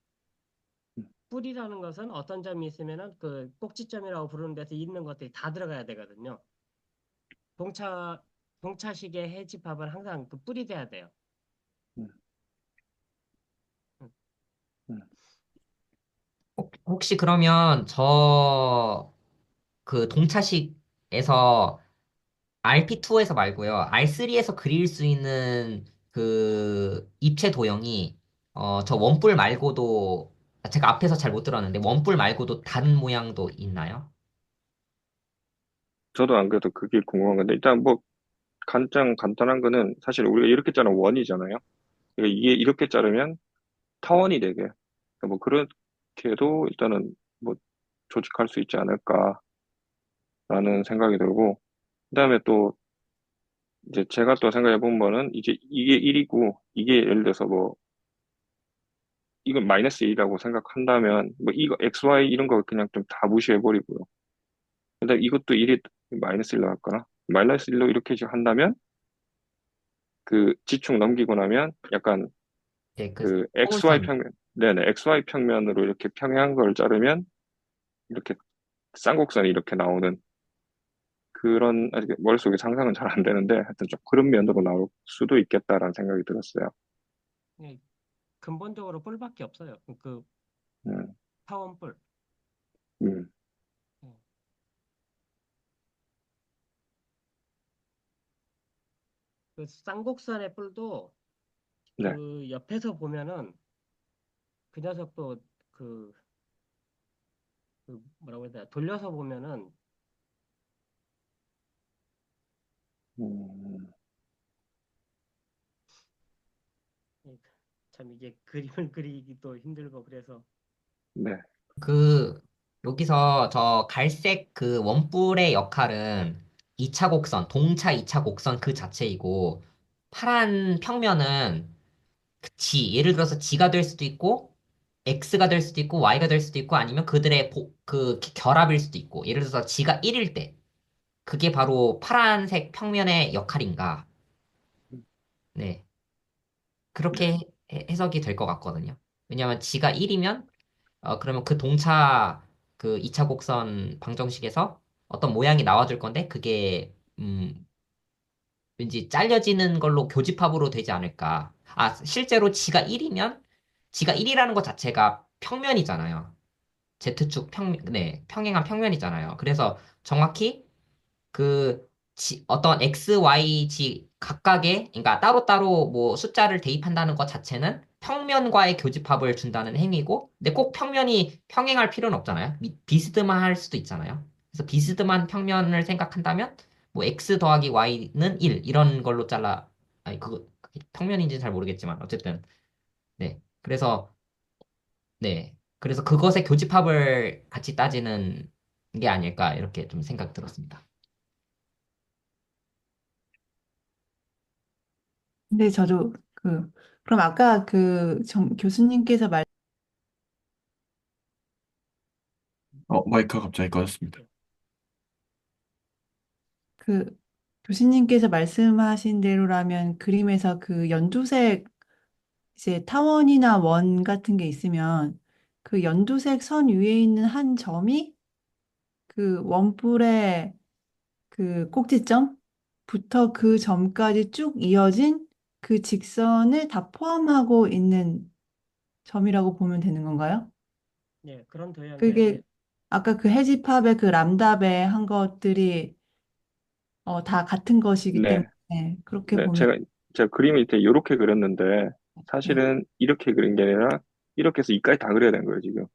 음, 뿔이라는 것은 어떤 점이 있으면은 그 꼭지점이라고 부르는 데서 있는 것들이 다 들어가야 되거든요. 동차 동차식의 해집합은 항상 그 뿔이 돼야 돼요. 음, 음. 음. 혹시 그러면 저 그 동차식에서 RP2에서 말고요. R3에서 그릴 수 있는 그 입체 도형이 저 원뿔 말고도 제가 앞에서 잘 못 들었는데 원뿔 말고도 다른 모양도 있나요? 저도 안 그래도 그게 궁금한 건데, 일단 뭐, 간단한 거는 사실 우리가 이렇게 자르면 원이잖아요. 그러니까 이게 이렇게 자르면 타원이 되게. 그러니까 뭐, 그렇게 해도 일단은 뭐, 조직할 수 있지 않을까라는 생각이 들고, 그 다음에 또, 이제 제가 또 생각해 본 거는, 이제 이게 1이고, 이게 예를 들어서 뭐, 이건 마이너스 1이라고 생각한다면, 뭐, 이거, XY 이런 거 그냥 좀 다 무시해버리고요. 근데 이것도 1이 마이너스 1로 할거나 마이너스 1로 이렇게 한다면, 그 지축 넘기고 나면 약간 네, 그 그 XY 포물선. 평면, 네네, XY 평면으로 이렇게 평행한 걸 자르면 이렇게 쌍곡선이 이렇게 나오는 그런, 아직 머릿속에 상상은 잘 안 되는데 하여튼 좀 그런 면으로 나올 수도 있겠다라는 생각이 들었어요. 예, 근본적으로 뿔밖에 없어요. 그 음, 타원뿔. 음, 예. 그 쌍곡선의 뿔도 네, 그 옆에서 보면은 그 녀석도 그, 그 뭐라고 해야 되나 돌려서 보면은 음, 이- 참 이게 그림을 그리기도 힘들고 그래서 네, 그, 여기서 저 갈색 그 원뿔의 역할은 2차 곡선, 동차 2차 곡선 그 자체이고, 파란 평면은 예를 들어서 G가 될 수도 있고, X가 될 수도 있고, Y가 될 수도 있고, 아니면 그들의 그 결합일 수도 있고, 예를 들어서 G가 1일 때, 그게 바로 파란색 평면의 역할인가. 네. 네, 그렇게 해석이 될 것 같거든요. 왜냐하면 G가 1이면, 그러면 그 동차 그 2차 곡선 방정식에서 어떤 모양이 나와줄 건데, 그게, 왠지 잘려지는 걸로 교집합으로 되지 않을까. 아, 실제로 G가 1이면, G가 1이라는 것 자체가 평면이잖아요. Z축 네, 평행한 평면이잖아요. 그래서 정확히 그 어떤 x, y, g 각각의 그러니까 따로따로 뭐 숫자를 대입한다는 것 자체는 평면과의 교집합을 준다는 행위고, 근데 꼭 평면이 평행할 필요는 없잖아요. 비스듬한 할 수도 있잖아요. 그래서 비스듬한 평면을 생각한다면 뭐 x 더하기 y는 1 이런 걸로 잘라 아니 그게 평면인지 잘 모르겠지만 어쨌든 네. 그래서 그것의 교집합을 같이 따지는 게 아닐까 이렇게 좀 생각 들었습니다. 근데 저도 그럼 아까 교수님께서 마이크가 갑자기 꺼졌습니다. 그 교수님께서 말씀하신 대로라면 그림에서 그 연두색 이제 타원이나 원 같은 게 있으면 그 연두색 선 위에 있는 한 점이 그 원뿔의 그 꼭지점부터 그 점까지 쭉 이어진 그 직선을 다 포함하고 있는 점이라고 보면 되는 건가요? 예, 그런 도형이에요. 그게 예. 아까 그 해집합의 그 람답의 한 것들이 다 같은 것이기 네, 때문에 그렇게 네. 보면 제가 그림을 때 이렇게 그렸는데, 네. 사실은 이렇게 그린 게 아니라, 이렇게 해서 이까지 다 그려야 되는 거예요, 지금.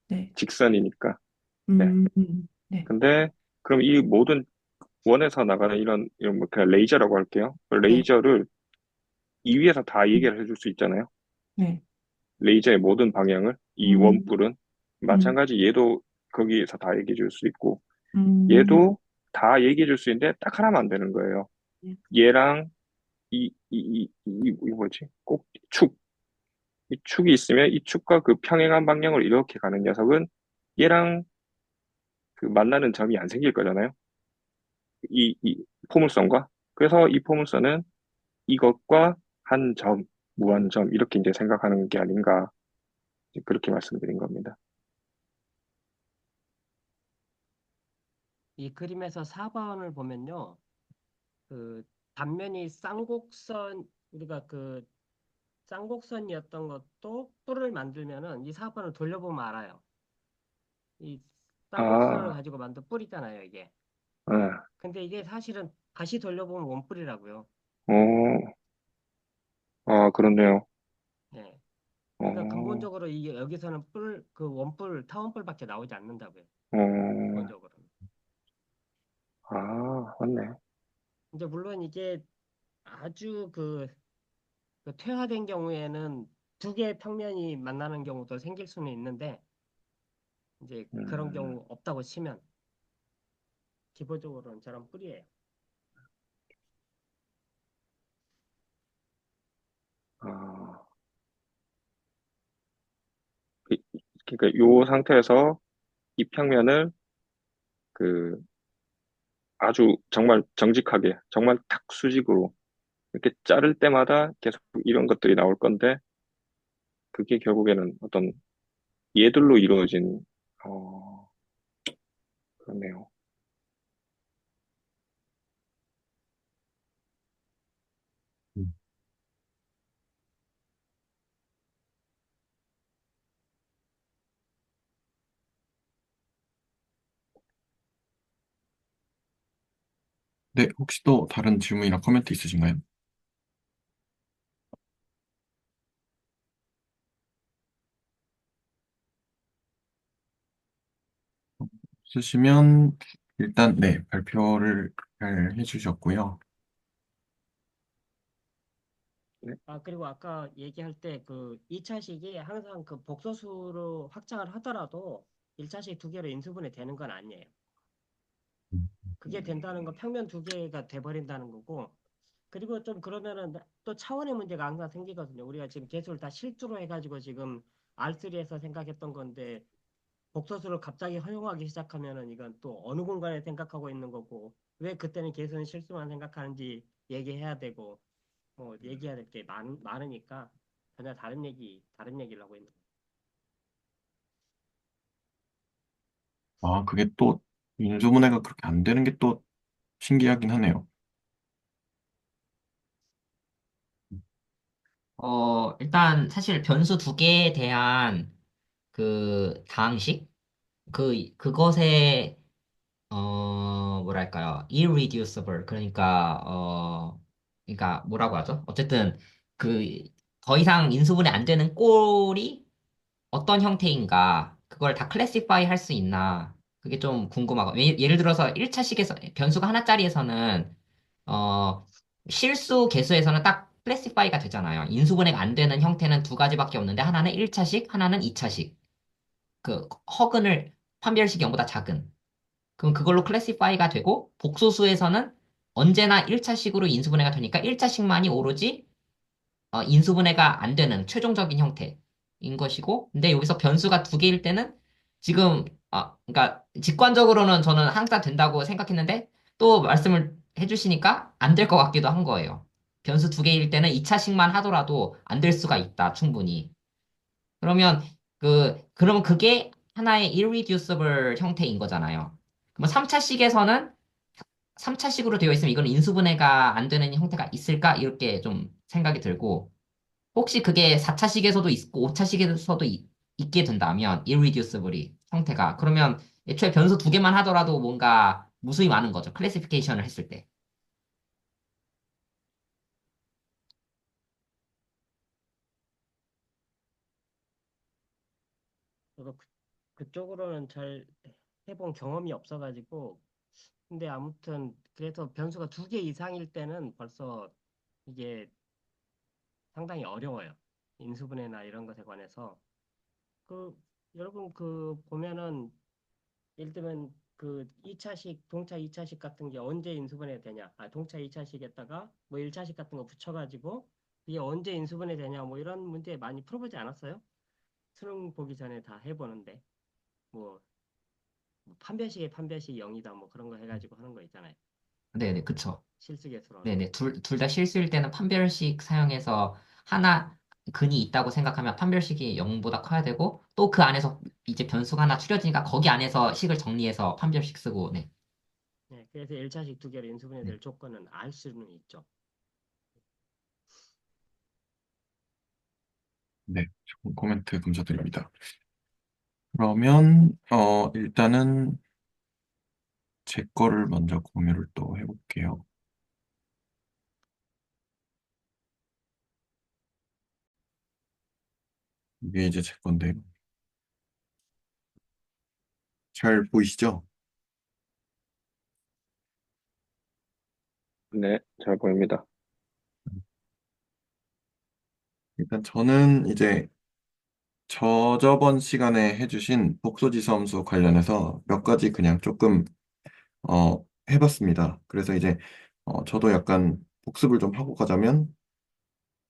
네. 직선이니까. 네. 네. 근데, 그럼 이 모든 원에서 나가는 이런 뭐 그냥 레이저라고 할게요. 그 네. 레이저를 이 위에서 다 얘기를 해줄 수 있잖아요. 네. 레이저의 모든 방향을, 이 음, 원뿔은. 음, 마찬가지 얘도 거기에서 다 얘기해 줄 수 있고, 음, 얘도 다 얘기해 줄 수 있는데 딱 하나만 안 되는 거예요. 얘랑 이 뭐지? 꼭 축. 이 축이 있으면 이 축과 그 평행한 방향으로 이렇게 가는 녀석은 얘랑 그 만나는 점이 안 생길 거잖아요. 이 포물선과. 그래서 이 포물선은 이것과 한 점, 무한점, 이렇게 이제 생각하는 게 아닌가. 이제 그렇게 말씀드린 겁니다. 이 그림에서 4번을 보면요. 그 단면이 쌍곡선 우리가 그 쌍곡선이었던 것도 뿔을 만들면은 이 4번을 돌려보면 알아요. 이 쌍곡선을 아, 가지고 만든 뿔 있잖아요, 이게. 아, 근데 이게 사실은 다시 돌려보면 원뿔이라고요. 어, 아, 그렇네요. 네. 그러니까 어, 근본적으로 이게 여기서는 그 원뿔, 타원뿔밖에 나오지 않는다고요. 어, 근본적으로는. 아, 맞네. 이제 물론 이게 아주 그 퇴화된 경우에는 두 개의 평면이 만나는 경우도 생길 수는 있는데 이제 그런 음, 경우 없다고 치면 기본적으로는 저런 뿔이에요. 아, 그- 그러니까 요 상태에서 이 평면을 그 아주 정말 정직하게, 정말 탁 수직으로 이렇게 자를 때마다 계속 이런 것들이 나올 건데, 그게 결국에는 어떤 예들로 이루어진, 어, 그렇네요. 음. 네, 혹시 또 다른 질문이나 코멘트 있으신가요? 쓰시면 일단 네, 발표를 잘 해주셨고요. 네. 그리고 아까 얘기할 때 그 2차식이 항상 그 복소수로 확장을 하더라도 1차식 두 개로 인수분해 되는 건 아니에요. 그게 된다는 건 평면 두 개가 돼버린다는 거고, 그리고 좀 그러면은 또 차원의 문제가 항상 생기거든요. 우리가 지금 개수를 다 실수로 해가지고 지금 R3에서 생각했던 건데 복소수를 갑자기 허용하기 시작하면은 이건 또 어느 공간에 생각하고 있는 거고, 왜 그때는 개수는 실수만 생각하는지 얘기해야 되고, 뭐 얘기해야 될 게 많으니까 전혀 다른 얘기를 하고 있는 거예요. 아, 그게 또 인수분해가 그렇게 안 되는 게 또 신기하긴 하네요. 일단 사실 변수 두 개에 대한 그 다항식? 그것의, 뭐랄까요. irreducible. 그러니까 뭐라고 하죠? 어쨌든 그, 더 이상 인수분해 안 되는 꼴이 어떤 형태인가, 그걸 다 클래시파이 할 수 있나, 그게 좀 궁금하고, 예를 들어서 1차식에서, 변수가 하나짜리에서는, 어, 실수 개수에서는 딱 클래시파이가 되잖아요. 인수분해가 안 되는 형태는 두 가지밖에 없는데, 하나는 1차식, 하나는 2차식. 그, 허근을, 판별식이 0보다 작은. 그럼 그걸로 클래시파이가 되고, 복소수에서는 언제나 1차식으로 인수분해가 되니까 1차식만이 오로지 인수분해가 안 되는 최종적인 형태인 것이고, 근데 여기서 변수가 두 개일 때는 지금, 그러니까 직관적으로는 저는 항상 된다고 생각했는데, 또 말씀을 해주시니까 안 될 것 같기도 한 거예요. 변수 두 개일 때는 2차식만 하더라도 안 될 수가 있다, 충분히. 그러면 그러면 그게 하나의 irreducible 형태인 거잖아요. 그럼 3차식에서는 3차식으로 되어 있으면 이건 인수분해가 안 되는 형태가 있을까? 이렇게 좀 생각이 들고, 혹시 그게 4차식에서도 있고 5차식에서도 있게 된다면 irreducible이 형태가 그러면 애초에 변수 두 개만 하더라도 뭔가 무수히 많은 거죠. 클래시피케이션을 했을 때. 그래서 그쪽으로는 잘 해본 경험이 없어가지고, 근데 아무튼 그래서 변수가 두 개 이상일 때는 벌써 이게 상당히 어려워요. 인수분해나 이런 것에 관해서. 그 여러분 그 보면은 예를 들면 그 2차식, 동차 2차식 같은 게 언제 인수분해 되냐? 동차 2차식에다가 뭐 1차식 같은 거 붙여가지고 이게 언제 인수분해 되냐? 뭐 이런 문제 많이 풀어보지 않았어요? 수능 보기 전에 다 해보는데 뭐, 뭐 판별식에 판별식 0이다 뭐 그런 거 해가지고 하는 거 있잖아요. 네네, 그쵸. 실수계수로는. 네네, 둘 다 실수일 때는 판별식 사용해서 하나 근이 있다고 생각하면 판별식이 0보다 커야 되고, 또 그 안에서 이제 변수가 하나 추려지니까 거기 안에서 식을 정리해서 판별식 쓰고, 네. 네, 그래서 1차식 두 개로 네. 인수분해될 조건은 알 수는 있죠. 네, 좋은 코멘트 감사드립니다. 그러면 일단은 제 거를 먼저 공유를 또 해볼게요. 이게 이제 제 건데 잘 보이시죠? 네, 잘 보입니다. 일단 저는 이제 저번 시간에 해주신 복소지수함수 관련해서 몇 가지 그냥 조금 해봤습니다. 그래서 이제 저도 약간 복습을 좀 하고 가자면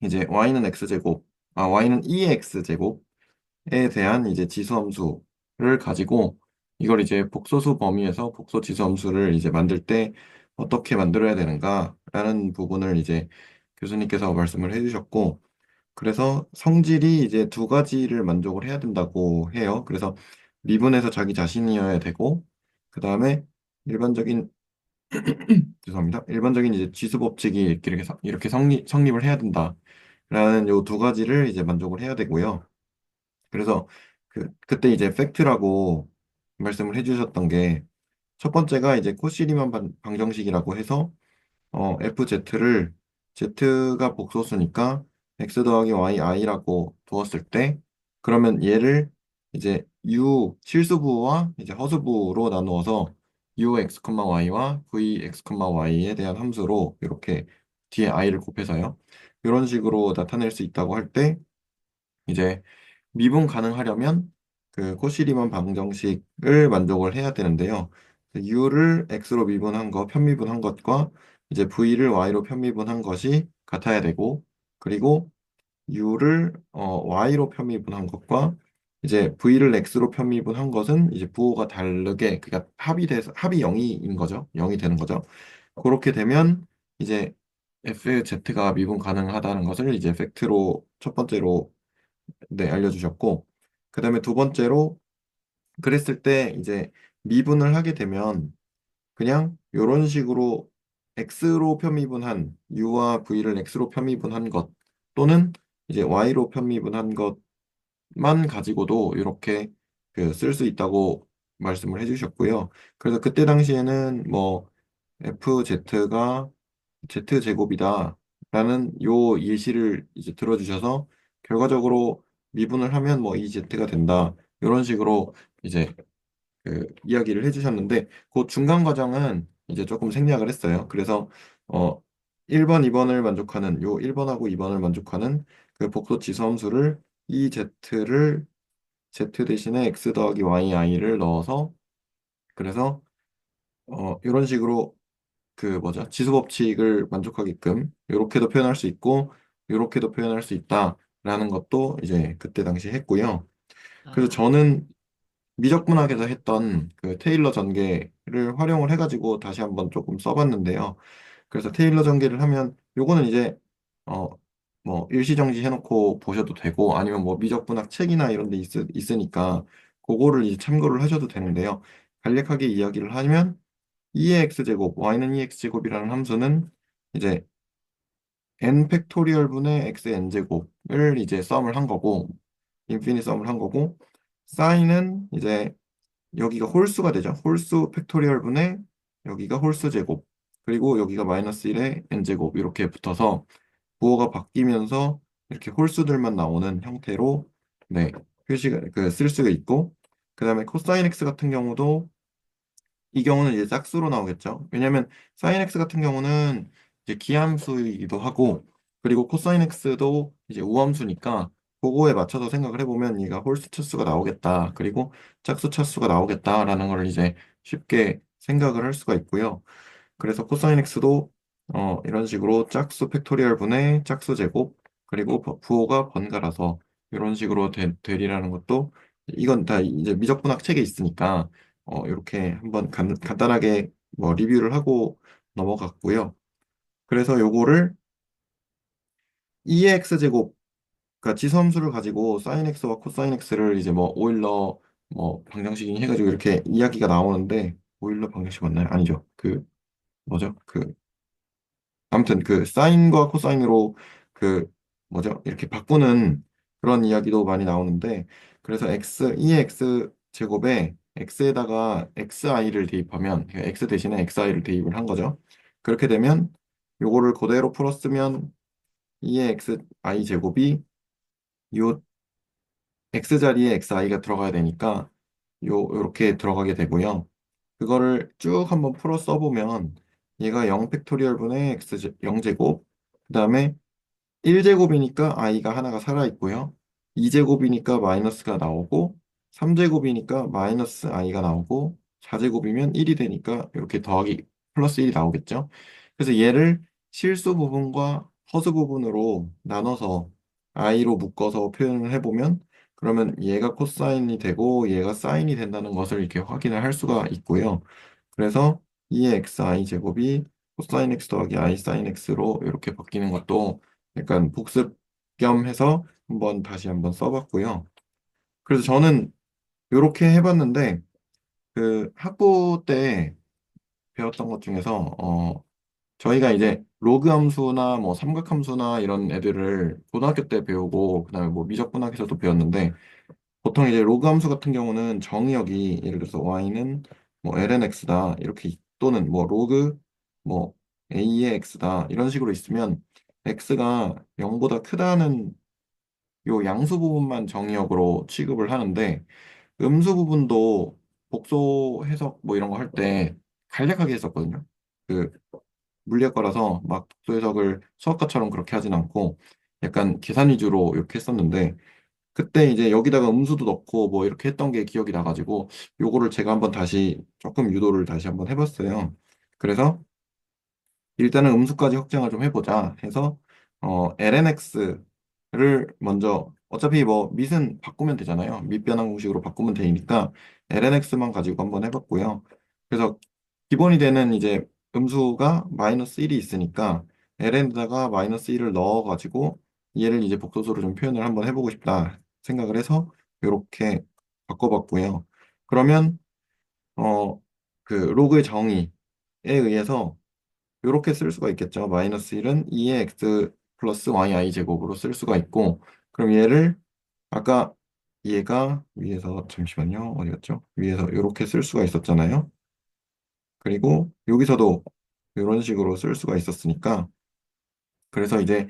이제 y는 x제곱, y는 2의 x제곱에 대한 이제 지수함수를 가지고 이걸 이제 복소수 범위에서 복소지수함수를 이제 만들 때 어떻게 만들어야 되는가라는 부분을 이제 교수님께서 말씀을 해주셨고 그래서 성질이 이제 두 가지를 만족을 해야 된다고 해요. 그래서 미분에서 자기 자신이어야 되고 그 다음에 일반적인 죄송합니다. 일반적인 이제 지수 법칙이 이렇게 성립을 해야 된다라는 요 두 가지를 이제 만족을 해야 되고요. 그래서 그때 이제 팩트라고 말씀을 해주셨던 게 첫 번째가 이제 코시리만 방정식이라고 해서 FZ를 Z가 복소수니까 X 더하기 Y, I라고 두었을 때 그러면 얘를 이제 U 실수부호와 이제 허수부호로 나누어서 UX, Y와 VX, Y에 대한 함수로 이렇게 뒤에 i를 곱해서요. 이런 식으로 나타낼 수 있다고 할 때 이제 미분 가능하려면 그 코시리만 방정식을 만족을 해야 되는데요. U를 X로 미분한 거, 편미분한 것과 이제 V를 Y로 편미분한 것이 같아야 되고, 그리고 U를 Y로 편미분한 것과 이제 V를 X로 편미분한 것은 이제 부호가 다르게, 그러니까 합이 돼서 합이 0인 거죠. 0이 되는 거죠. 그렇게 되면 이제 FZ가 미분 가능하다는 것을 이제 팩트로 첫 번째로 네, 알려주셨고, 그 다음에 두 번째로 그랬을 때 이제 미분을 하게 되면 그냥 이런 식으로 X로 편미분한 U와 V를 X로 편미분한 것 또는 이제 Y로 편미분한 것만 가지고도 이렇게 그 쓸 수 있다고 말씀을 해주셨고요. 그래서 그때 당시에는 뭐 FZ가 Z제곱이다 라는 요 예시를 이제 들어주셔서 결과적으로 미분을 하면 뭐 2Z가 된다 이런 식으로 이제 그 이야기를 해주셨는데 그 중간 과정은 이제 조금 생략을 했어요. 그래서 어 1번, 2번을 만족하는 요 1번하고 2번을 만족하는 그 복소 지수함수를 EZ를 Z 대신에 X 더하기 YI를 넣어서 그래서 이런 식으로 그 뭐죠? 지수 법칙을 만족하게끔 이렇게도 표현할 수 있고 이렇게도 표현할 수 있다라는 것도 이제 그때 당시 했고요. 그래서 아, 저는 미적분학에서 했던 그 테일러 전개를 활용을 해가지고 다시 한번 조금 써봤는데요. 그래서 테일러 전개를 하면 요거는 이제 어 뭐 일시정지 해놓고 보셔도 되고 아니면 뭐 미적분학 책이나 이런 데 있으니까 그거를 이제 참고를 하셔도 되는데요. 간략하게 이야기를 하면 2의 x제곱, y는 2x제곱이라는 함수는 이제 n 팩토리얼 분의 x n제곱을 이제 썸을 한 거고 인피니 썸을 한 거고 사인은 이제 여기가 홀수가 되죠. 홀수 팩토리얼 분의 여기가 홀수 제곱 그리고 여기가 마이너스 1의 n제곱 이렇게 붙어서 부호가 바뀌면서 이렇게 홀수들만 나오는 형태로 네 표시가 그 쓸 수가 있고 그 다음에 코사인 x 같은 경우도 이 경우는 이제 짝수로 나오겠죠. 왜냐면 사인 x 같은 경우는 이제 기함수이기도 하고 그리고 코사인 x도 이제 우함수니까 그거에 맞춰서 생각을 해보면 얘가 홀수 차수가 나오겠다. 그리고 짝수 차수가 나오겠다라는 걸 이제 쉽게 생각을 할 수가 있고요. 그래서 코사인 x도 이런 식으로 짝수 팩토리얼 분의 짝수 제곱 그리고 부호가 번갈아서 이런 식으로 되리라는 것도 이건 다 이제 미적분학 책에 있으니까 이렇게 한번 간단하게 뭐 리뷰를 하고 넘어갔고요. 그래서 요거를 2의 x제곱 그러니까 지수함수를 가지고 사인 x와 코사인 x를 이제 뭐 오일러 뭐 방정식이 해가지고 이렇게 이야기가 나오는데 오일러 방정식 맞나요? 아니죠. 그 뭐죠? 그 아무튼 그 사인과 코사인으로 그 뭐죠? 이렇게 바꾸는 그런 이야기도 많이 나오는데 그래서 x 2x 제곱에 x에다가 xi를 대입하면 그러니까 x 대신에 xi를 대입을 한 거죠. 그렇게 되면 요거를 그대로 풀었으면 2의 xi 제곱이 요 x 자리에 xi가 들어가야 되니까 요렇게 들어가게 되고요. 그거를 쭉 한번 풀어 써보면 얘가 0 팩토리얼 분의 x 0제곱 그다음에 1제곱이니까 i가 하나가 살아있고요. 2제곱이니까 마이너스가 나오고 3제곱이니까 마이너스 i가 나오고 4제곱이면 1이 되니까 이렇게 더하기 플러스 1이 나오겠죠. 그래서 얘를 실수 부분과 허수 부분으로 나눠서 i로 묶어서 표현을 해보면 그러면 얘가 코사인이 되고 얘가 사인이 된다는 것을 이렇게 확인을 할 수가 있고요. 그래서 2의 xi 제곱이 코사인 x 더하기 i 사인 x로 이렇게 바뀌는 것도 약간 복습 겸 해서 다시 한번 써봤고요. 그래서 저는 이렇게 해봤는데 그 학부 때 배웠던 것 중에서 저희가 이제 로그 함수나 뭐 삼각 함수나 이런 애들을 고등학교 때 배우고 그다음에 뭐 미적분학에서도 배웠는데 보통 이제 로그 함수 같은 경우는 정의역이 예를 들어서 y는 뭐 lnx다 이렇게 또는 뭐 로그 뭐 a의 x다 이런 식으로 있으면 x가 0보다 크다는 요 양수 부분만 정의역으로 취급을 하는데 음수 부분도 복소 해석 뭐 이런 거 할 때 간략하게 했었거든요. 그 물리학과라서 막 복소 해석을 수학과처럼 그렇게 하진 않고 약간 계산 위주로 이렇게 했었는데 그때 이제 여기다가 음수도 넣고 뭐 이렇게 했던 게 기억이 나가지고 요거를 제가 한번 다시 조금 유도를 다시 한번 해봤어요. 그래서 일단은 음수까지 확장을 좀 해보자 해서 lnx를 먼저 어차피 뭐 밑은 바꾸면 되잖아요. 밑변환 공식으로 바꾸면 되니까 lnx만 가지고 한번 해봤고요. 그래서 기본이 되는 이제 음수가 마이너스 1이 있으니까 ln에다가 마이너스 1을 넣어가지고 얘를 이제 복소수로 좀 표현을 한번 해보고 싶다 생각을 해서 이렇게 바꿔봤고요. 그러면 어 그 로그의 정의에 의해서 이렇게 쓸 수가 있겠죠. 마이너스 1은 2의 x 플러스 yi 제곱으로 쓸 수가 있고, 그럼 얘를 아까 얘가 위에서 잠시만요. 어디 갔죠? 위에서 이렇게 쓸 수가 있었잖아요. 그리고 여기서도 이런 식으로 쓸 수가 있었으니까, 그래서 이제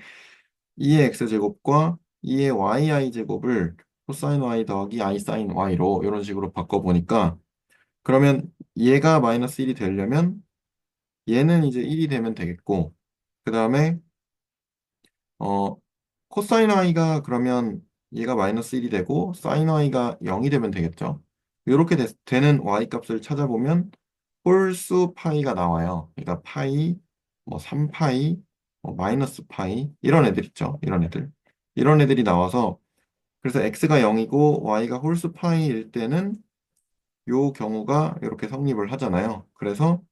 2의 x 제곱과 2의 yi 제곱을 코사인 y 더하기 i 사인 y로 이런 식으로 바꿔보니까, 그러면 얘가 마이너스 1이 되려면 얘는 이제 1이 되면 되겠고, 그 다음에 어, 코사인 i가 그러면 얘가 마이너스 1이 되고 사인 i가 0이 되면 되겠죠. 이렇게 되는 y 값을 찾아보면 홀수 파이가 나와요. 그러니까 파이, 뭐 3파이, 뭐 마이너스 파이 이런 애들 있죠. 이런 애들. 이런 애들이 나와서 그래서 x가 0이고 y가 홀수 파이일 때는 요 경우가 이렇게 성립을 하잖아요. 그래서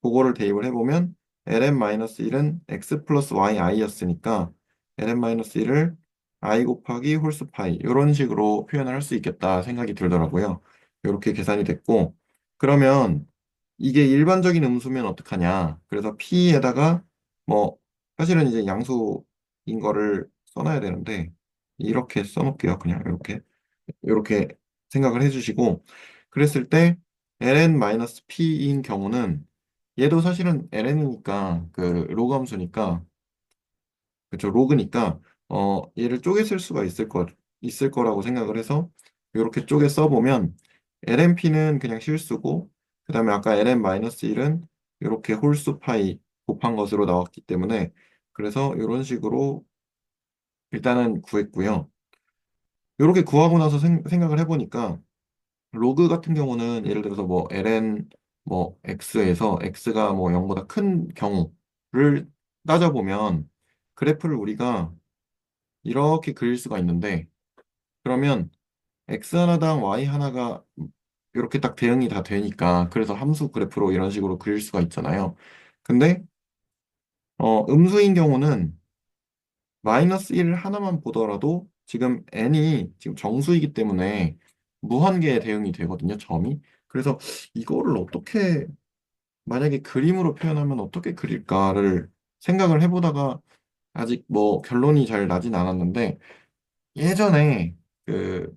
그거를 대입을 해보면 ln-1은 x 플러스 yi였으니까 ln-1을 i 곱하기 홀수 파이 이런 식으로 표현을 할 수 있겠다 생각이 들더라고요. 이렇게 계산이 됐고 그러면 이게 일반적인 음수면 어떡하냐. 그래서 p에다가 뭐 사실은 이제 양수인 거를 써놔야 되는데 이렇게 써놓을게요. 그냥 이렇게 생각을 해주시고 그랬을 때 ln-p인 경우는 얘도 사실은 ln이니까 그 로그 함수니까 그쵸 로그니까 얘를 쪼개 쓸 수가 있을 거라고 생각을 해서 이렇게 쪼개 써보면 lnp는 그냥 실수고 그다음에 아까 ln-1은 이렇게 홀수 파이 곱한 것으로 나왔기 때문에 그래서 이런 식으로 일단은 구했고요. 이렇게 구하고 나서 생각을 해보니까 로그 같은 경우는 예를 들어서 뭐 ln 뭐 x에서 x가 뭐 0보다 큰 경우를 따져보면 그래프를 우리가 이렇게 그릴 수가 있는데 그러면 x 하나당 y 하나가 이렇게 딱 대응이 다 되니까 그래서 함수 그래프로 이런 식으로 그릴 수가 있잖아요. 근데 음수인 경우는 마이너스 1 하나만 보더라도 지금 n이 지금 정수이기 때문에 무한계에 대응이 되거든요, 점이. 그래서 이거를 어떻게 만약에 그림으로 표현하면 어떻게 그릴까를 생각을 해보다가 아직 뭐 결론이 잘 나진 않았는데 예전에 그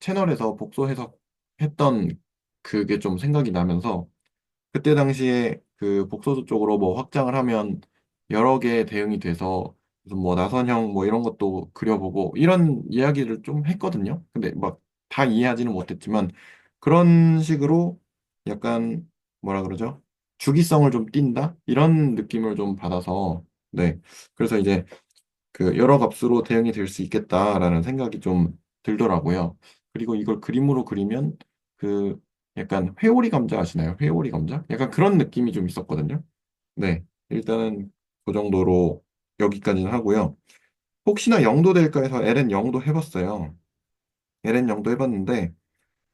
채널에서 복소 해석했던 그게 좀 생각이 나면서 그때 당시에 그 복소수 쪽으로 뭐 확장을 하면 여러 개의 대응이 돼서 무슨 뭐 나선형 뭐 이런 것도 그려보고 이런 이야기를 좀 했거든요. 근데 막 다 이해하지는 못했지만 그런 식으로 약간 뭐라 그러죠? 주기성을 좀 띈다? 이런 느낌을 좀 받아서 네. 그래서 이제 그 여러 값으로 대응이 될 수 있겠다라는 생각이 좀 들더라고요. 그리고 이걸 그림으로 그리면 그 약간 회오리 감자 아시나요? 회오리 감자? 약간 그런 느낌이 좀 있었거든요. 네, 일단은 그 정도로 여기까지는 하고요. 혹시나 0도 될까 해서 ln 0도 해봤어요. ln 0도 해봤는데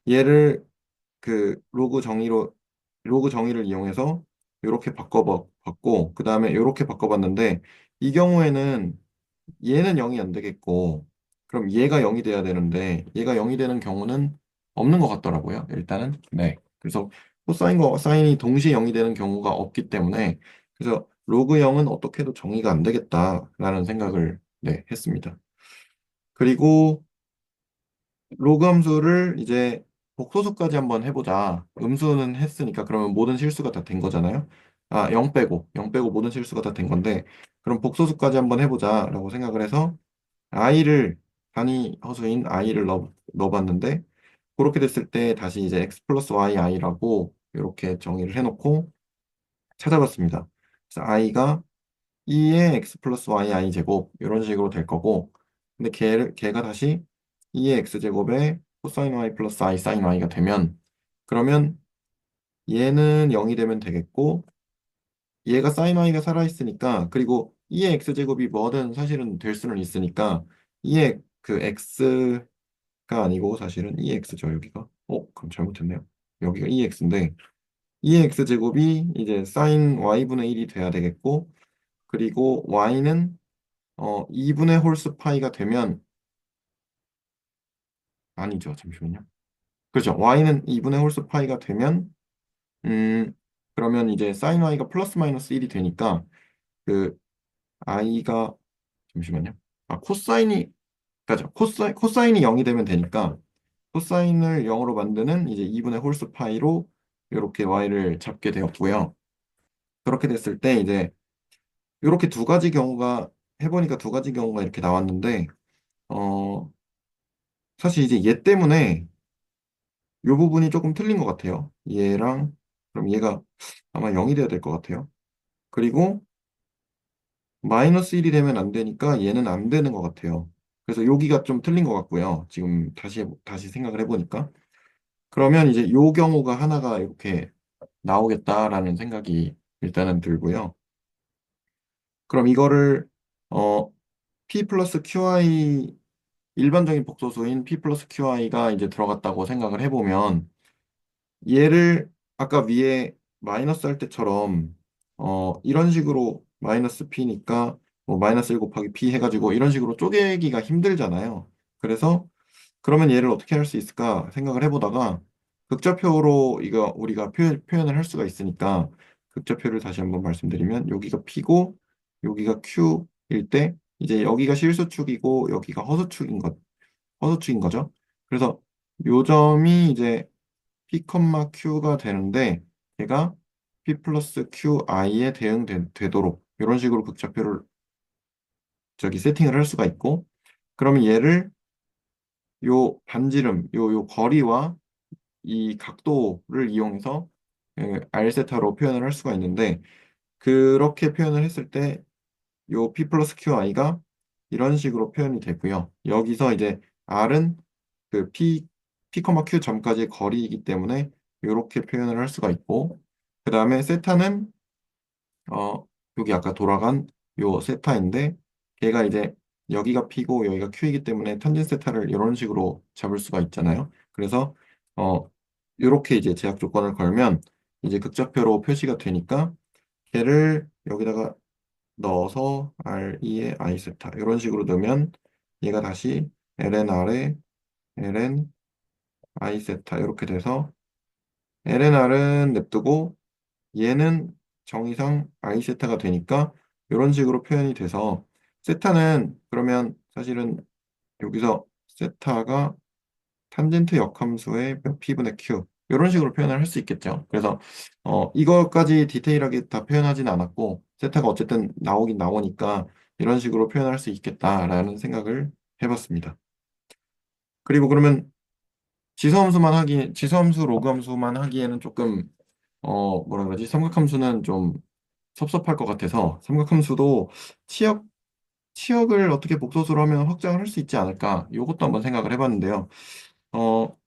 얘를 그 로그 정의를 이용해서 이렇게 바꿔봤고 그 다음에 이렇게 바꿔봤는데 이 경우에는 얘는 0이 안 되겠고, 그럼 얘가 0이 돼야 되는데, 얘가 0이 되는 경우는 없는 것 같더라고요. 일단은. 네. 그래서 코사인과 사인이 동시에 0이 되는 경우가 없기 때문에, 그래서 로그 0은 어떻게 해도 정의가 안 되겠다라는 생각을, 네, 했습니다. 그리고 로그 함수를 이제 복소수까지 한번 해보자. 음수는 했으니까 그러면 모든 실수가 다 된 거잖아요. 아, 0 빼고 모든 실수가 다 된 건데, 그럼 복소수까지 한번 해보자라고 생각을 해서 i를 단위 허수인 i를 넣어봤는데 그렇게 됐을 때 다시 이제 x 플러스 y i라고 이렇게 정의를 해놓고 찾아봤습니다. 그래서 i가 2의 x 플러스 y i 제곱 이런 식으로 될 거고, 근데 걔가 다시 2의 x 제곱에 코사인 y 플러스 i 사인 y가 되면, 그러면 얘는 0이 되면 되겠고, 얘가 사인 y가 살아있으니까, 그리고 2의 x 제곱이 뭐든 사실은 될 수는 있으니까 2의 그 x가 아니고 사실은 2x죠 여기가. 그럼 잘못했네요. 여기가 2x인데 2x 제곱이 이제 sin y분의 1이 돼야 되겠고, 그리고 y는 2분의 홀스 파이가 되면, 아니죠, 잠시만요. 그렇죠. y는 2분의 홀스 파이가 되면, 음 그러면 이제 sin y가 플러스 마이너스 1이 되니까, 그 i가, 잠시만요. 코사인이, 그죠, 코사인이 0이 되면 되니까 코사인을 0으로 만드는 이제 2분의 홀스 파이로 이렇게 y를 잡게 되었고요. 그렇게 됐을 때 이제 이렇게 두 가지 경우가, 해보니까 두 가지 경우가 이렇게 나왔는데, 어, 사실 이제 얘 때문에 이 부분이 조금 틀린 것 같아요. 얘랑, 그럼 얘가 아마 0이 돼야 될 것 같아요. 그리고 마이너스 1이 되면 안 되니까 얘는 안 되는 것 같아요. 그래서 여기가 좀 틀린 것 같고요. 지금 다시 생각을 해보니까. 그러면 이제 요 경우가 하나가 이렇게 나오겠다라는 생각이 일단은 들고요. 그럼 이거를, 어, P 플러스 QI, 일반적인 복소수인 P 플러스 QI가 이제 들어갔다고 생각을 해보면, 얘를 아까 위에 마이너스 할 때처럼 이런 식으로 마이너스 P니까 뭐 마이너스 1 곱하기 P 해가지고 이런 식으로 쪼개기가 힘들잖아요. 그래서 그러면 얘를 어떻게 할 수 있을까 생각을 해보다가 극좌표로 이거 우리가 표현을 할 수가 있으니까, 극좌표를 다시 한번 말씀드리면 여기가 P고 여기가 Q일 때 이제 여기가 실수축이고 여기가 허수축인 거죠. 그래서 요 점이 이제 P, Q가 되는데 얘가 P 플러스 QI에 대응되도록 이런 식으로 극좌표를 저기 세팅을 할 수가 있고, 그러면 얘를 요 반지름, 요 거리와 이 각도를 이용해서 R세타로 표현을 할 수가 있는데, 그렇게 표현을 했을 때 요 P 플러스 QI가 이런 식으로 표현이 되고요. 여기서 이제 R은 그 Q 점까지의 거리이기 때문에 이렇게 표현을 할 수가 있고, 그 다음에 세타는 어 여기 아까 돌아간 요 세타인데, 걔가 이제 여기가 P고 여기가 Q이기 때문에 탄젠 세타를 이런 식으로 잡을 수가 있잖아요. 그래서 이렇게 이제 제약 조건을 걸면 이제 극좌표로 표시가 되니까 걔를 여기다가 넣어서 R2의 I 세타 이런 식으로 넣으면 얘가 다시 LNR에 ln I 세타 이렇게 돼서, LNR은 냅두고 얘는 정의상 I 세타가 되니까 이런 식으로 표현이 돼서, 세타는 그러면 사실은 여기서 세타가 탄젠트 역함수의 몇 P분의 Q 이런 식으로 표현을 할 수 있겠죠. 그래서 이거까지 디테일하게 다 표현하진 않았고 세타가 어쨌든 나오긴 나오니까 이런 식으로 표현할 수 있겠다라는 생각을 해봤습니다. 그리고 그러면 지수함수, 로그함수만 하기에는 조금, 뭐라 그러지? 삼각함수는 좀 섭섭할 것 같아서 삼각함수도 치역, 치역을 어떻게 복소수로 하면 확장을 할 수 있지 않을까? 이것도 한번 생각을 해봤는데요. 어,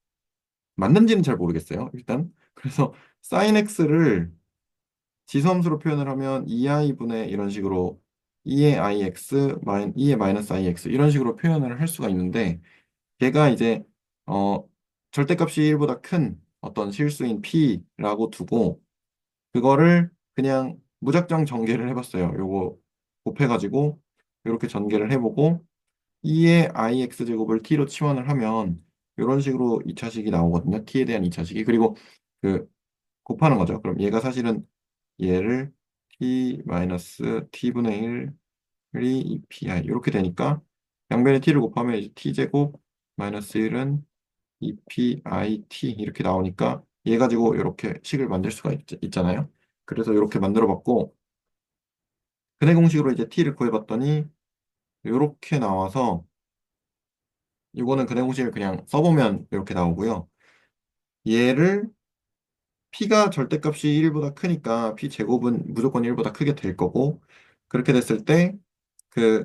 맞는지는 잘 모르겠어요, 일단. 그래서 sin x를 지수함수로 표현을 하면 2i분의 이런 식으로 2의 ix, 2의 마이너스 ix 이런 식으로 표현을 할 수가 있는데, 걔가 이제 절대값이 1보다 큰 어떤 실수인 p라고 두고 그거를 그냥 무작정 전개를 해봤어요. 요거 곱해가지고 이렇게 전개를 해보고 2의 ix 제곱을 t로 치환을 하면 이런 식으로 2차식이 나오거든요. t에 대한 2차식이. 그리고 그 곱하는 거죠. 그럼 얘가 사실은 얘를 t 마이너스 t분의 1이 2pi 이렇게 되니까 양변에 t를 곱하면 이제 t제곱 마이너스 1은 2pit 이렇게 나오니까 얘 가지고 이렇게 식을 만들 수가 있잖아요. 그래서 이렇게 만들어 봤고, 근해 공식으로 이제 t를 구해봤더니 이렇게 나와서, 이거는 근해 공식을 그냥 써보면 이렇게 나오고요. 얘를 P가 절대값이 1보다 크니까 P 제곱은 무조건 1보다 크게 될 거고, 그렇게 됐을 때 그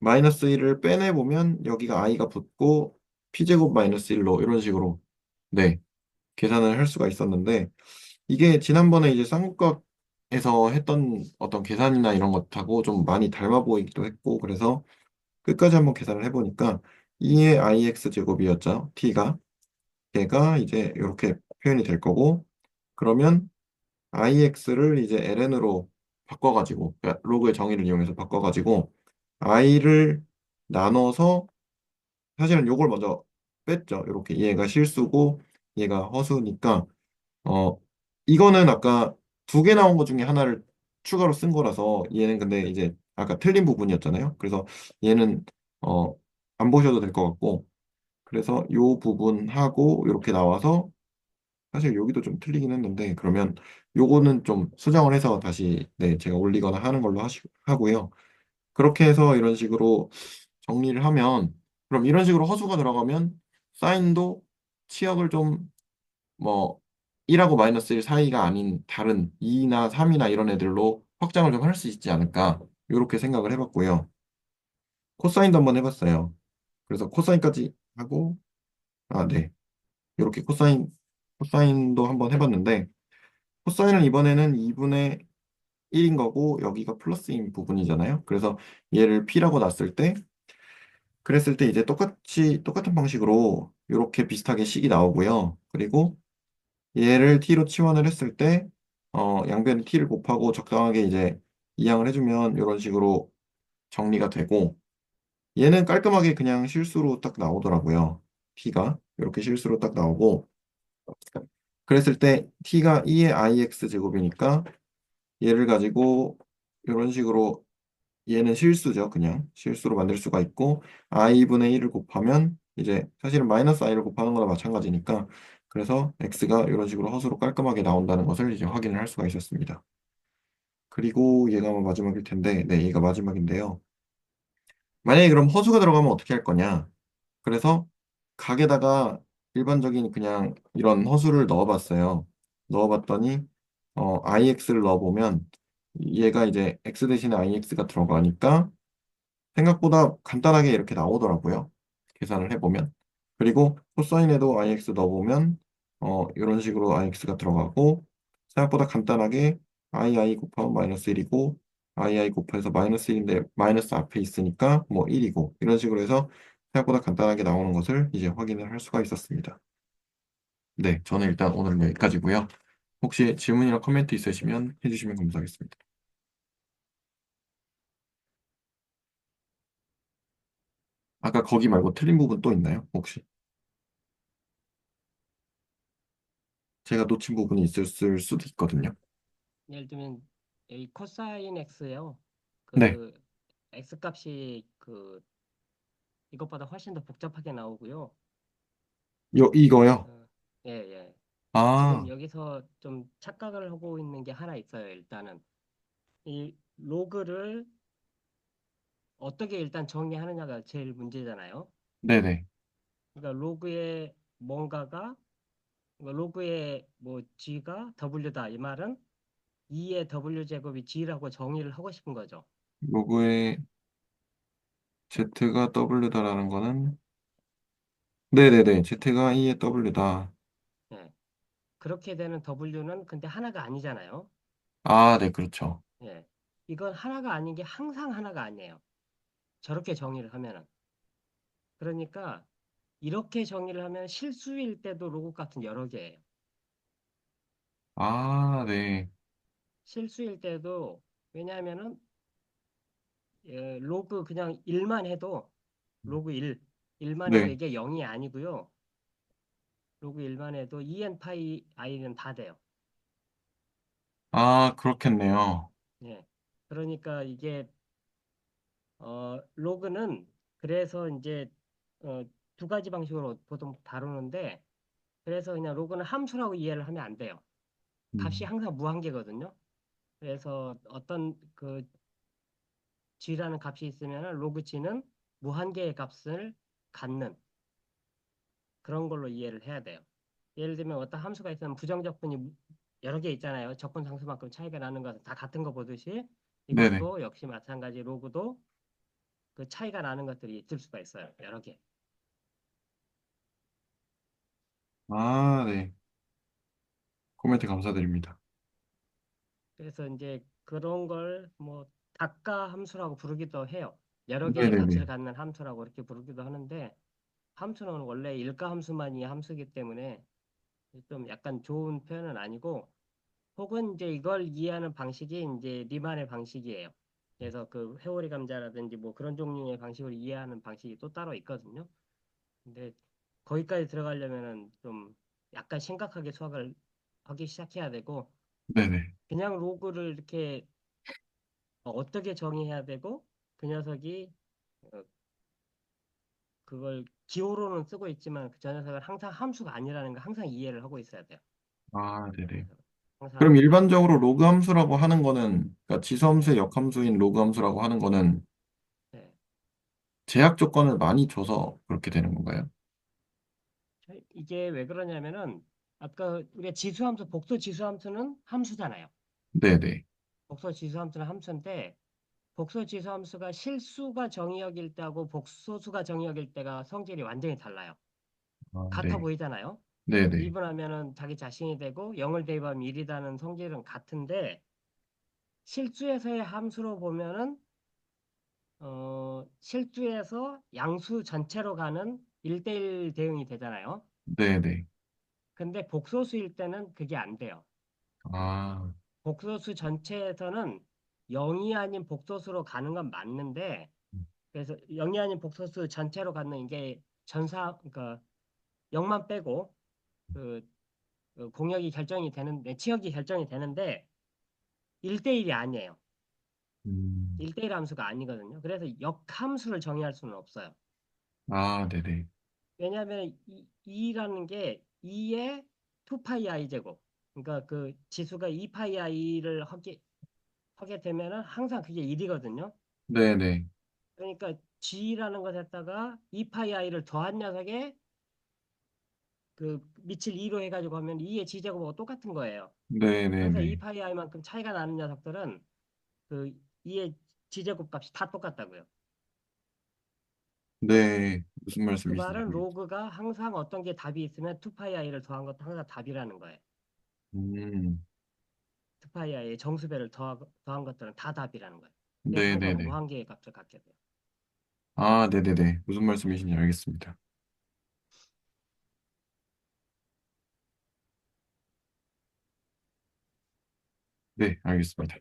마이너스 1을 빼내보면 여기가 i가 붙고 P 제곱 마이너스 1로 이런 식으로 네, 계산을 할 수가 있었는데, 이게 지난번에 이제 쌍국각에서 했던 어떤 계산이나 이런 것하고 좀 많이 닮아 보이기도 했고, 그래서 끝까지 한번 계산을 해보니까 2의 ix 제곱이었죠. t가. 얘가 이제 이렇게 표현이 될 거고, 그러면 ix를 이제 ln으로 바꿔가지고, 그러니까 로그의 정의를 이용해서 바꿔가지고, i를 나눠서, 사실은 요걸 먼저 뺐죠. 이렇게 얘가 실수고, 얘가 허수니까, 어, 이거는 아까 두 개 나온 것 중에 하나를 추가로 쓴 거라서, 얘는 근데 이제 아까 틀린 부분이었잖아요. 그래서 얘는, 어, 안 보셔도 될 것 같고, 그래서 요 부분하고 이렇게 나와서, 사실 여기도 좀 틀리긴 했는데, 그러면 요거는 좀 수정을 해서 다시, 네, 제가 올리거나 하는 걸로 하고요. 그렇게 해서 이런 식으로 정리를 하면, 그럼 이런 식으로 허수가 들어가면, 사인도 치역을 좀, 뭐, 1하고 마이너스 1 사이가 아닌 다른 2나 3이나 이런 애들로 확장을 좀 할 수 있지 않을까, 이렇게 생각을 해봤고요. 코사인도 한번 해봤어요. 그래서 코사인까지 하고, 아, 네. 이렇게 코사인도 한번 해봤는데, 코사인은 이번에는 2분의 1인 거고, 여기가 플러스인 부분이잖아요. 그래서 얘를 P라고 놨을 때, 그랬을 때 이제 똑같은 방식으로 이렇게 비슷하게 식이 나오고요. 그리고 얘를 t로 치환을 했을 때, 양변에 t를 곱하고 적당하게 이제 이항을 해주면 이런 식으로 정리가 되고, 얘는 깔끔하게 그냥 실수로 딱 나오더라고요. t가 이렇게 실수로 딱 나오고, 그랬을 때 t가 2의 ix 제곱이니까 얘를 가지고 이런 식으로, 얘는 실수죠. 그냥 실수로 만들 수가 있고, i분의 1을 곱하면 이제 사실은 마이너스 i를 곱하는 거나 마찬가지니까, 그래서 x가 이런 식으로 허수로 깔끔하게 나온다는 것을 이제 확인을 할 수가 있었습니다. 그리고 얘가 아마 마지막일 텐데, 네, 얘가 마지막인데요. 만약에 그럼 허수가 들어가면 어떻게 할 거냐? 그래서 각에다가 일반적인 그냥 이런 허수를 넣어봤어요. 넣어봤더니 ix를 넣어보면 얘가 이제 x 대신에 ix가 들어가니까 생각보다 간단하게 이렇게 나오더라고요. 계산을 해보면. 그리고 코사인에도 ix 넣어보면 이런 식으로 ix가 들어가고, 생각보다 간단하게 i 곱하면 마이너스 1이고, i 곱해서 마이너스 1인데 마이너스 앞에 있으니까 뭐 1이고, 이런 식으로 해서 생각보다 간단하게 나오는 것을 이제 확인을 할 수가 있었습니다. 네, 저는 일단 오늘은 여기까지고요. 혹시 질문이나 코멘트 있으시면 해주시면 감사하겠습니다. 아까 거기 말고 틀린 부분 또 있나요? 혹시? 제가 놓친 부분이 있을 수도 있거든요. 예를 들면 이 코사인 x요. 네, 그 x 값이 그 이것보다 훨씬 더 복잡하게 나오고요. 이거요. 예, 예. 지금 아, 여기서 좀 착각을 하고 있는 게 하나 있어요. 일단은 이 로그를 어떻게 일단 정리하느냐가 제일 문제잖아요. 네네. 그러니까 로그에 뭔가가 그러니까 로그에 뭐 g가 w다 이 말은 2의 w 제곱이 g라고 정의를 하고 싶은 거죠. 로그에 Z가 W다라는 거는, 네네네. Z가 E의 W다. 예. 그렇게 되는 w는 근데 하나가 아니잖아요. 아, 네, 그렇죠. 예. 이건 하나가 아닌 게 항상 하나가 아니에요. 저렇게 정의를 하면은. 그러니까 이렇게 정의를 하면 실수일 때도 로그 값은 여러 개예요. 아, 네. 실수일 때도 왜냐하면은 로그 그냥 1만 해도 로그 1만 해도 네. 이게 0이 아니고요. 로그 1만 해도 2n 파이 i는 다 돼요. 아, 그렇겠네요. 예. 그러니까 이게 로그는 그래서 이제 어, 두 가지 방식으로 보통 다루는데 그래서 그냥 로그는 함수라고 이해를 하면 안 돼요. 값이 음. 항상 무한계거든요. 그래서 어떤 그 g라는 값이 있으면 로그 g는 무한계의 값을 갖는 그런 걸로 이해를 해야 돼요. 예를 들면 어떤 함수가 있으면 부정적분이 여러 개 있잖아요. 적분 상수만큼 차이가 나는 것은 다 같은 거 보듯이 네네. 이것도 역시 마찬가지 로그도 그 차이가 나는 것들이 있을 수가 있어요. 여러 개. 아, 네. 코멘트 감사드립니다. 그래서 이제 그런 걸 뭐 닭가 함수라고 부르기도 해요. 여러 개의 값을 네네네. 갖는 함수라고 이렇게 부르기도 하는데 함수는 원래 일가 함수만이 함수이기 때문에 좀 약간 좋은 표현은 아니고 혹은 이제 이걸 이해하는 방식이 이제 리만의 방식이에요. 그래서 그 회오리 감자라든지 뭐 그런 종류의 방식을 이해하는 방식이 또 따로 있거든요. 근데 거기까지 들어가려면은 좀 약간 심각하게 수학을 하기 시작해야 되고 네네. 그냥 로그를 이렇게 어떻게 정의해야 되고 그 녀석이 어, 그걸 기호로는 쓰고 있지만 그 녀석은 항상 함수가 아니라는 걸 항상 이해를 하고 있어야 돼요. 아, 네네. 그래서 항상 그럼 일반적으로 로그 함수라고 하는 거는, 그러니까 지수함수의 역함수인 로그 함수라고 하는 거는 네. 제약 조건을 많이 줘서 그렇게 되는 건가요? 이게 왜 그러냐면은 아까 우리가 지수함수 복수 지수함수는 함수잖아요. 네네. 복수 지수함수는 함수인데 복수 지수함수가 실수가 정의역일 때하고 복소수가 정의역일 때가 성질이 완전히 달라요. 아, 같아 네. 보이잖아요. 네네. 1분하면은 자기 자신이 되고 0을 대입하면 1이라는 성질은 같은데 실수에서의 함수로 보면은 실수에서 양수 전체로 가는 1대1 대응이 되잖아요. 네네. 근데 복소수일 때는 그게 안 돼요. 아, 복소수 전체에서는 0이 아닌 복소수로 가는 건 맞는데 그래서 0이 아닌 복소수 전체로 가는 게 그러니까 0만 빼고 그, 그 공역이 결정이 되는데 치역이 결정이 되는데 1대1이 아니에요. 음. 1대1 함수가 아니거든요. 그래서 역함수를 정의할 수는 없어요. 아, 네네. 왜냐하면 2라는 게 2의 2파이 i 제곱. 그러니까 그 지수가 2파이 i를 하게 되면은 항상 그게 1이거든요. 네네. 그러니까 g라는 것에다가 2파이 i를 더한 녀석에 그 밑을 2로 해가지고 하면 2의 g제곱하고 똑같은 거예요. 항상 네네네. 2파이 i만큼 차이가 나는 녀석들은 그 2의 g제곱 값이 다 똑같다고요. 네. 무슨 그 말씀이신지 말은 알겠습니다. 로그가 항상 어떤 게 답이 있으면 2파이 i를 더한 것도 항상 답이라는 거예요. 음. 2파이 i의 정수배를 더한 것들은 다 답이라는 거예요. 그래서 항상 네네네. 무한계의 값을 갖게 돼요. 아, 네네네. 무슨 말씀이신지 알겠습니다. 네, 알겠습니다.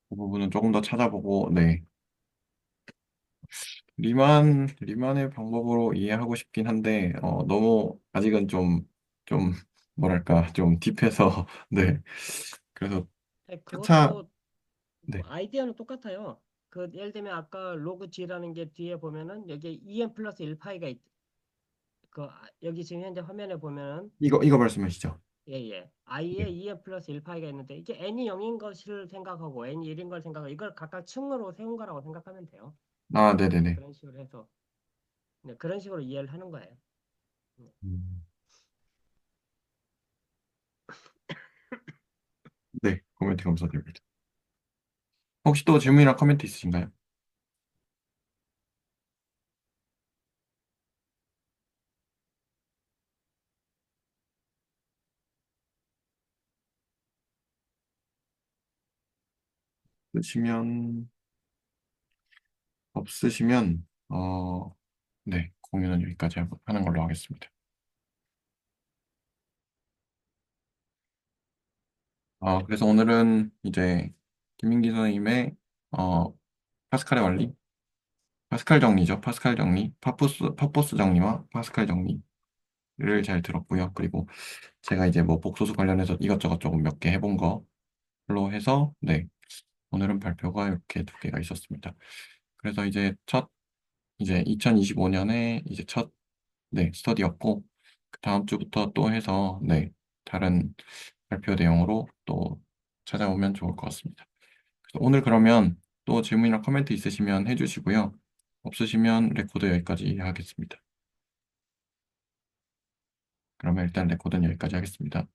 그 부분은 조금 더 찾아보고, 네. 리만의 방법으로 이해하고 싶긴 한데, 너무 아직은 좀, 뭐랄까, 좀 딥해서, 네. 그래서 네, 차차, 그것도 뭐 네. 아이디어는 똑같아요. 그 예를 들면 아까 로그 g라는 게 뒤에 보면은 여기 2n 플러스 1파이가 여기 지금 현재 화면에 보면은 이거 말씀하시죠. 예예 네. i에 2n 플러스 1파이가 있는데 이게 n이 0인 것을 생각하고 n이 1인 걸 생각하고 이걸 각각 층으로 세운 거라고 생각하면 돼요. 아, 네네네. 그런 식으로 해서 네, 그런 식으로 이해를 하는 거예요. 음, 네, 코멘트 감사드립니다. 혹시 또 질문이나 코멘트 있으신가요? 없으시면, 없으시면, 네, 공유는 여기까지 하는 걸로 하겠습니다. 그래서 오늘은 이제 김민기 선생님의, 어, 파스칼의 원리, 파스칼 정리죠. 파스칼 정리, 파포스 정리와 파스칼 정리를 잘 들었고요. 그리고 제가 이제 뭐 복소수 관련해서 이것저것 조금 몇 개 해본 걸로 해서, 네, 오늘은 발표가 이렇게 두 개가 있었습니다. 그래서 이제 2025년에 이제 네, 스터디였고, 그 다음 주부터 또 해서, 네, 다른 발표 내용으로 또 찾아오면 좋을 것 같습니다. 그래서 오늘 그러면 또 질문이나 코멘트 있으시면 해주시고요. 없으시면 레코드 여기까지 하겠습니다. 그러면 일단 레코드는 여기까지 하겠습니다.